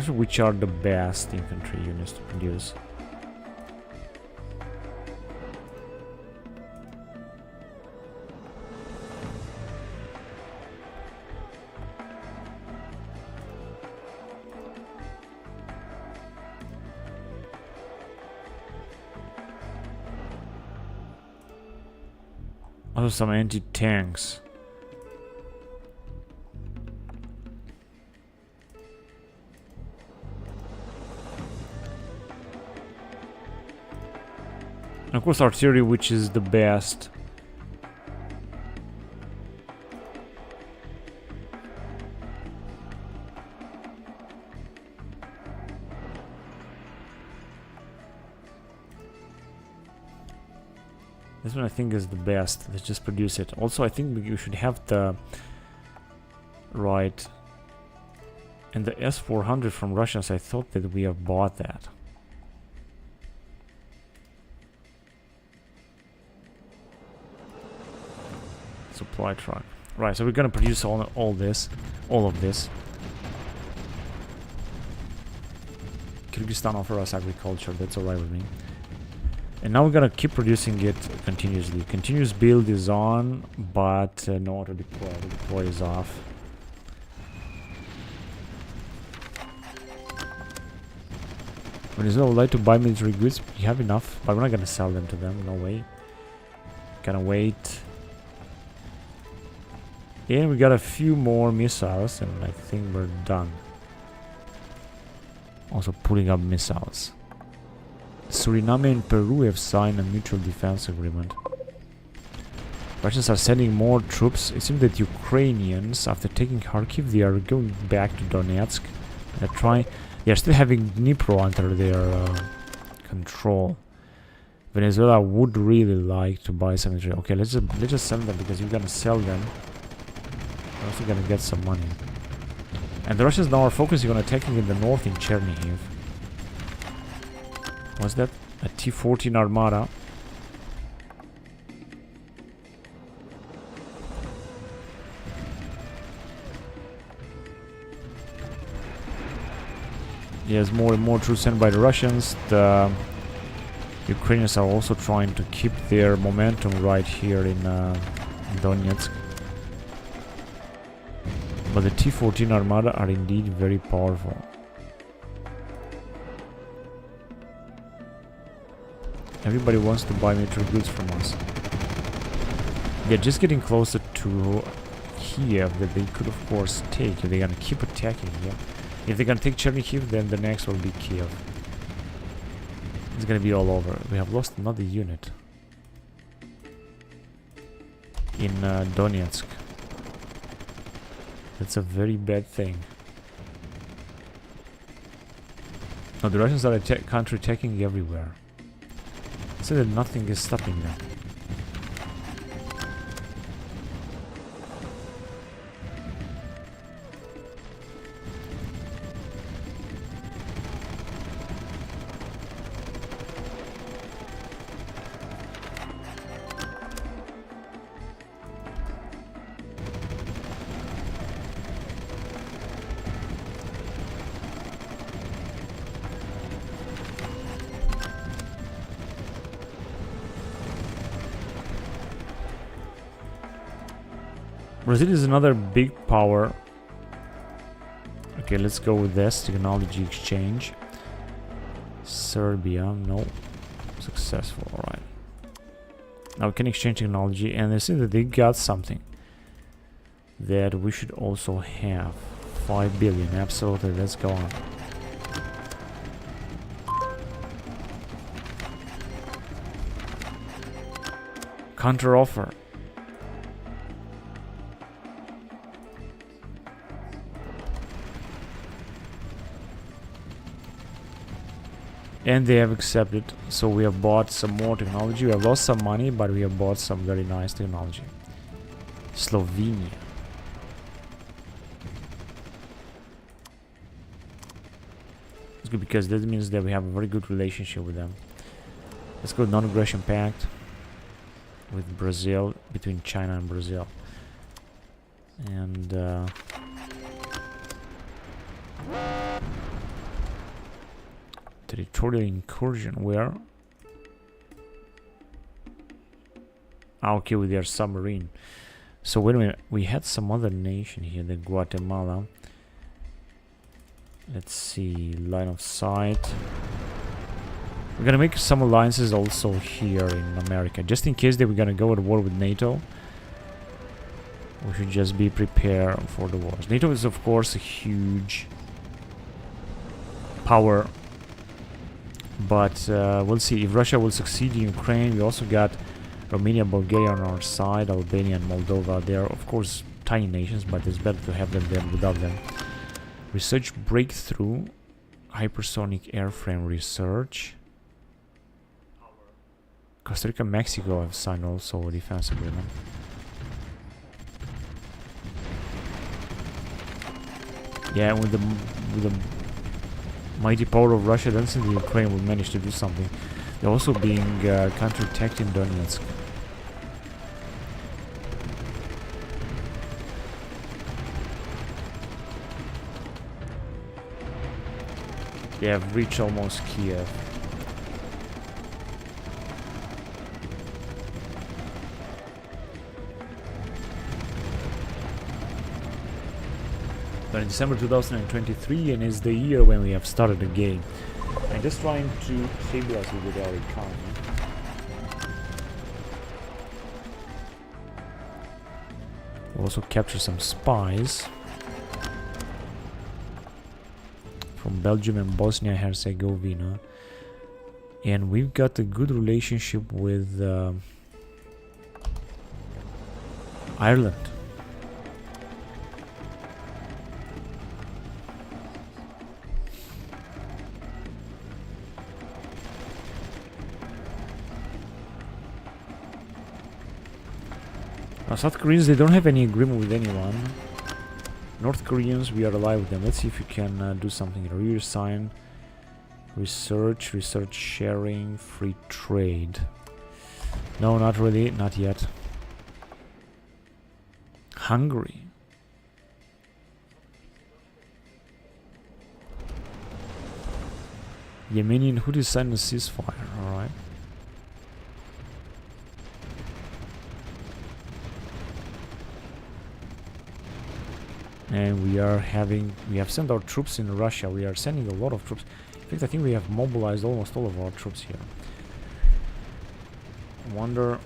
Which are the best infantry units to produce? Also some anti-tanks. And of course artillery, which is the best. This one I think is the best. Let's just produce it. Also, I think we should have the right. And the S-400 from Russians, I thought that we have bought that. Supply truck. Right, so we're gonna produce all of this. Kyrgyzstan offers us agriculture, that's alright with me. And now we're gonna keep producing it continuously. Continuous build is on, but no auto deploy. Auto deploy is off. Venezuela would like to buy military goods. We have enough, but we're not gonna sell them to them. No way. Gonna wait. And we got a few more missiles, and I think we're done. Also putting up missiles. Suriname and Peru have signed a mutual defense agreement. Russians are sending more troops. It seems that Ukrainians, after taking Kharkiv, they are going back to Donetsk. They are still having Dnipro under their control. Venezuela would really like to buy some military. Okay, let's just send them, because you're gonna sell them. We're also gonna get some money. And the Russians now are focusing on attacking in the north in Chernihiv. What's that? A T-14 Armada. Yes, more and more troops sent by the Russians. The Ukrainians are also trying to keep their momentum right here in Donetsk. But the T-14 Armada are indeed very powerful. Everybody wants to buy military goods from us. They're just getting closer to Kiev that they could, of course, take if they're gonna keep attacking here. If they're gonna take Chernihiv, then the next will be Kiev. It's gonna be all over. We have lost another unit in Donetsk. That's a very bad thing. Now the Russians are counterattacking everywhere. So that nothing is stopping them. Brazil is another big power. Okay, let's go with this technology exchange. Serbia, no. Successful, alright. Now we can exchange technology, and they see that they got something that we should also have. 5 billion, absolutely, let's go on. Counter offer. And they have accepted, so we have bought some more technology. We have lost some money, but we have bought some very nice technology. Slovenia. It's good because that means that we have a very good relationship with them. Let's go non-aggression pact with Brazil, between China and Brazil. And territorial incursion, where? Okay, with their submarine. So wait a minute, we had some other nation here, the Guatemala. Let's see, line of sight. We're gonna make some alliances also here in America, just in case that we're gonna go at war with NATO. We should just be prepared for the wars. NATO is of course a huge power, but we'll see if Russia will succeed in Ukraine. We also got Romania, Bulgaria on our side, Albania and Moldova. They are of course tiny nations, but it's better to have them than without them. Research breakthrough, hypersonic airframe research. Costa Rica, Mexico have signed also a defense agreement. Yeah, with the mighty power of Russia, then the Ukraine will manage to do something. They're also being counterattacked in Donetsk. They have reached almost Kiev. But in December 2023, and is the year when we have started the game. I'm just trying to stabilize it with our economy. We'll also capture some spies from Belgium and Bosnia-Herzegovina. And we've got a good relationship with Ireland. South Koreans, they don't have any agreement with anyone. North Koreans, we are allied with them. Let's see if we can do something here. Reassign, research sharing, free trade. No, not really, not yet. Hungary. Yemenian Houthis signed a ceasefire, alright. And we have sent our troops in Russia. We are sending a lot of troops. In fact, I think we have mobilized almost all of our troops here. I wonder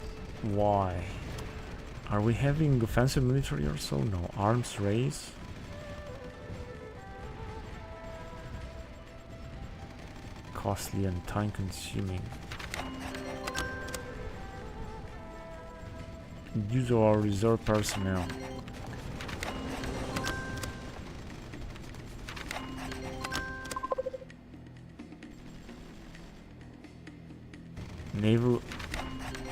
why. Are we having offensive military or so? No. Arms race. Costly and time consuming. Use our reserve personnel. Naval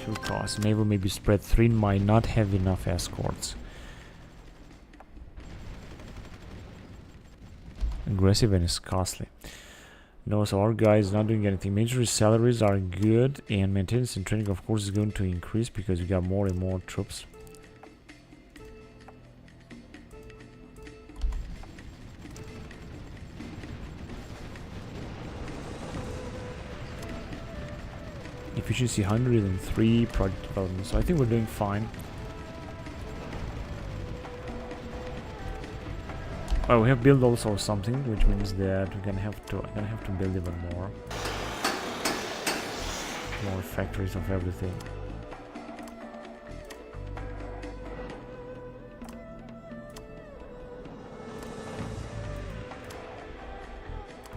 fuel cost. Naval may be spread thin, might not have enough escorts. Aggressive and is costly. No, so our guys not doing anything. Military salaries are good, and maintenance and training of course is going to increase because we got more and more troops. Efficiency 103, project development, so I think we're doing fine. Oh, we have built also something, which means that I'm gonna have to build even more. More factories of everything.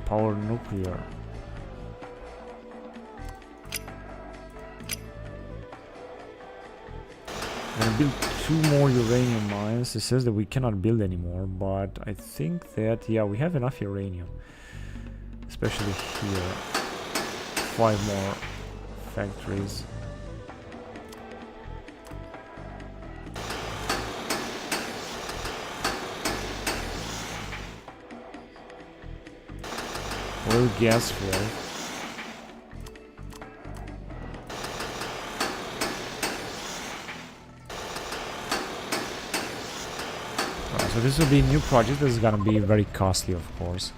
Power nuclear. I'm gonna build 2 more uranium mines. It says that we cannot build anymore, but I think that, yeah, we have enough uranium. Especially here. 5 more factories. Oil gas field. So this will be a new project. This is gonna be very costly, of course.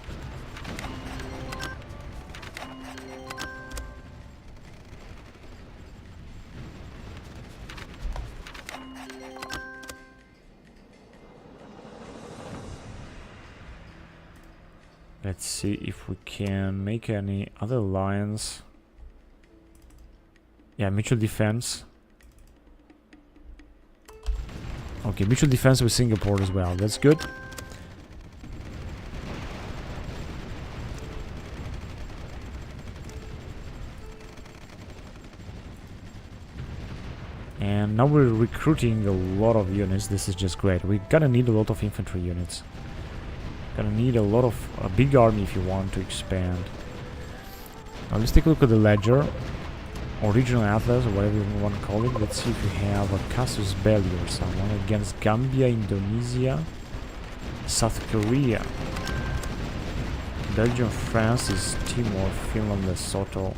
Let's see if we can make any other alliance. Yeah, mutual defense. Okay, mutual defense with Singapore as well. That's good. And now we're recruiting a lot of units. This is just great. We're gonna need a lot of infantry units. Gonna need a lot of a big army if you want to expand. Now let's take a look at the ledger or regional atlas or whatever you want to call it. Let's see if we have a casus belli or someone against Gambia, Indonesia, South Korea, Belgium, France, is Timor, Finland, Lesotho.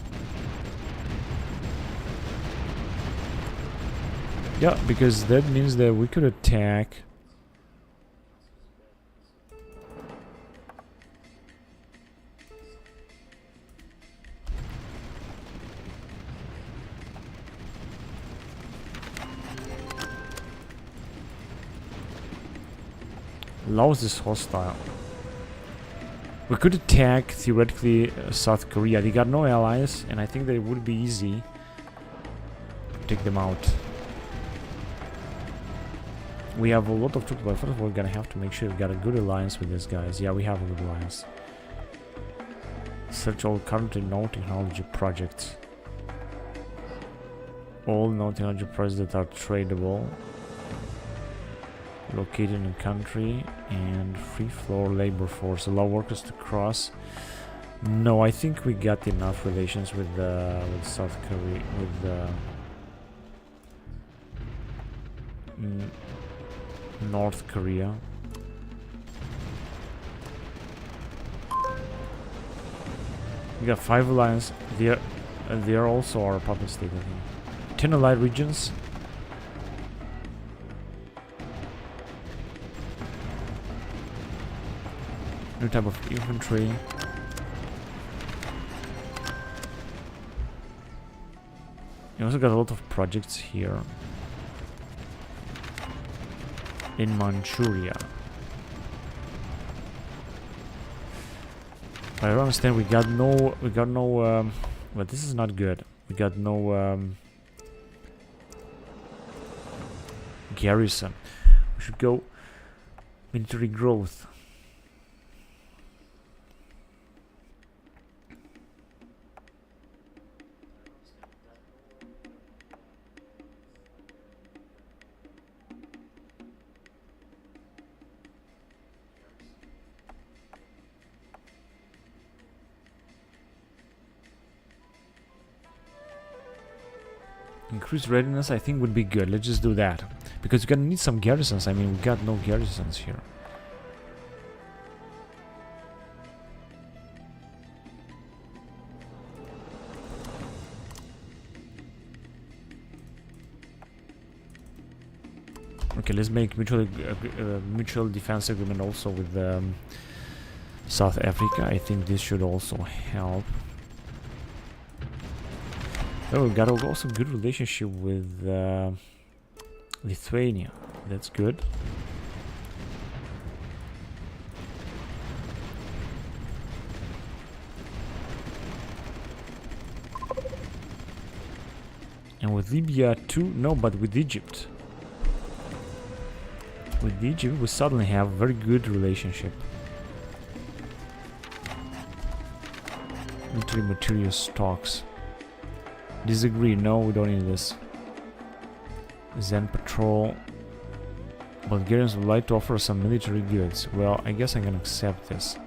Yeah, because that means that we could attack. Laos is hostile. We could attack, theoretically, South Korea. They got no allies, and I think that it would be easy to take them out. We have a lot of troops, but first of all, we're gonna have to make sure we got a good alliance with these guys. Yeah, we have a good alliance. Search all currently no technology projects. All no technology projects that are tradable. Located in the country, and free floor labor force. Allow workers to cross. No, I think we got enough relations with South Korea, with North Korea. We got 5 alliance. They are also our puppet state, I think. 10 allied regions. New type of infantry. You also got a lot of projects here in Manchuria. I don't understand. We got no. But this is not good. We got no garrison. We should go military growth. Increased readiness, I think, would be good. Let's just do that. Because you're gonna need some garrisons. I mean, we got no garrisons here. Okay, let's make mutual defense agreement also with South Africa. I think this should also help. Oh, we got also good relationship with Lithuania. That's good. And with Libya too? No, but with Egypt. With Egypt we suddenly have a very good relationship. Military material stocks. Disagree, no, we don't need this. Zen patrol. Bulgarians would like to offer some military goods. Well, I guess I can accept this.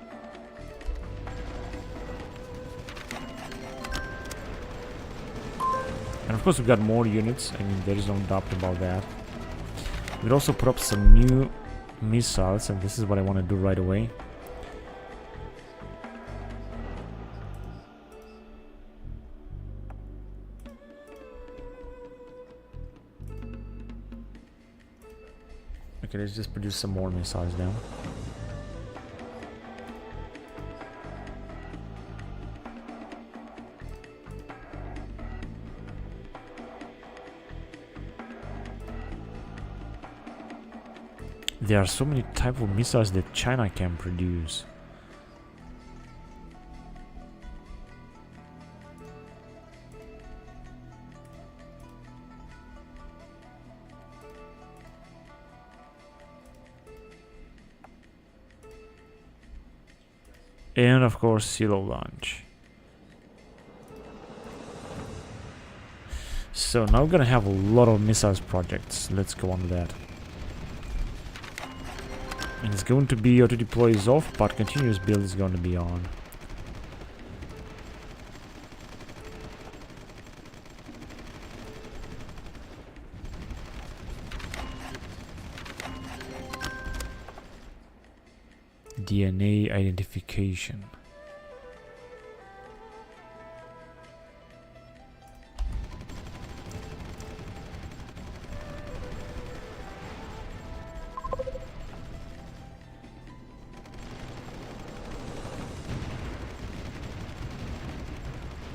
And of course we got more units, I mean there is no doubt about that. We'd also put up some new missiles, and this is what I want to do right away. Okay, let's just produce some more missiles now. There are so many types of missiles that China can produce. And of course, silo launch. So now we're gonna have a lot of missiles projects. Let's go on to that. And it's going to be auto deploy is off, but continuous build is going to be on. DNA identification.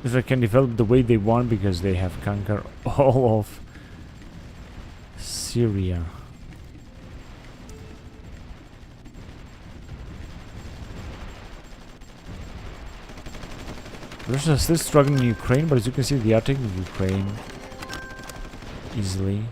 If they can develop the way they want because they have conquered all of Syria. Russia is still struggling in Ukraine, but as you can see, they are taking Ukraine easily.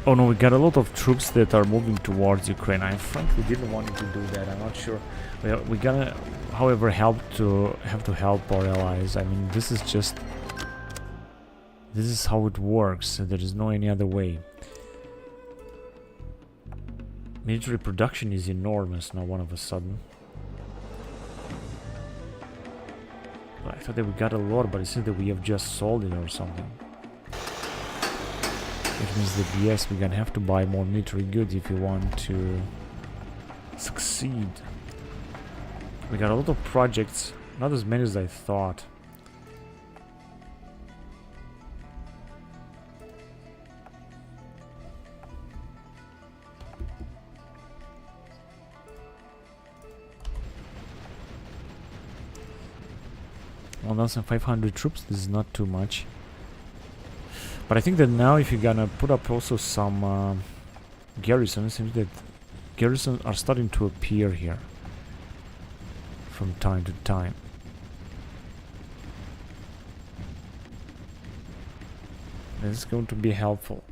Oh no, we got a lot of troops that are moving towards Ukraine. I frankly didn't want to do that. I'm not sure. We're gonna, however, have to help our allies. I mean, this is how it works. There is no any other way. Military production is enormous now all of a sudden. I thought that we got a lot, but it seems that we have just sold it or something. Which means that yes, we're gonna have to buy more military goods if we want to succeed. We got a lot of projects, not as many as I thought. Well, 1,500 troops, this is not too much. But I think that now if you're gonna put up also some garrisons, it seems that garrisons are starting to appear here from time to time. This is going to be helpful.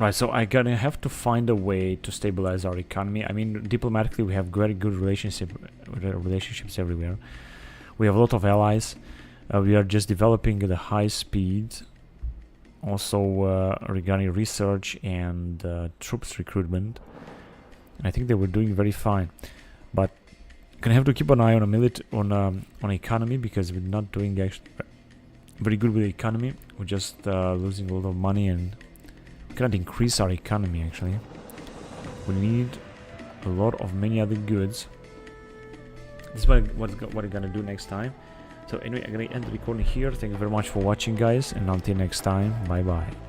Right, so I have to find a way to stabilize our economy. I mean, diplomatically we have very good relationship relationships everywhere. We have a lot of allies. We are just developing at a high speed. Also regarding research and troops recruitment. I think they were doing very fine. But gonna have to keep an eye on on economy, because we're not doing actually very good with the economy. We're just losing a lot of money, and we cannot increase our economy actually. We need a lot of many other goods. This is what I'm gonna do next time. So anyway, I'm gonna end the recording here. Thank you very much for watching, guys, and until next time, bye bye.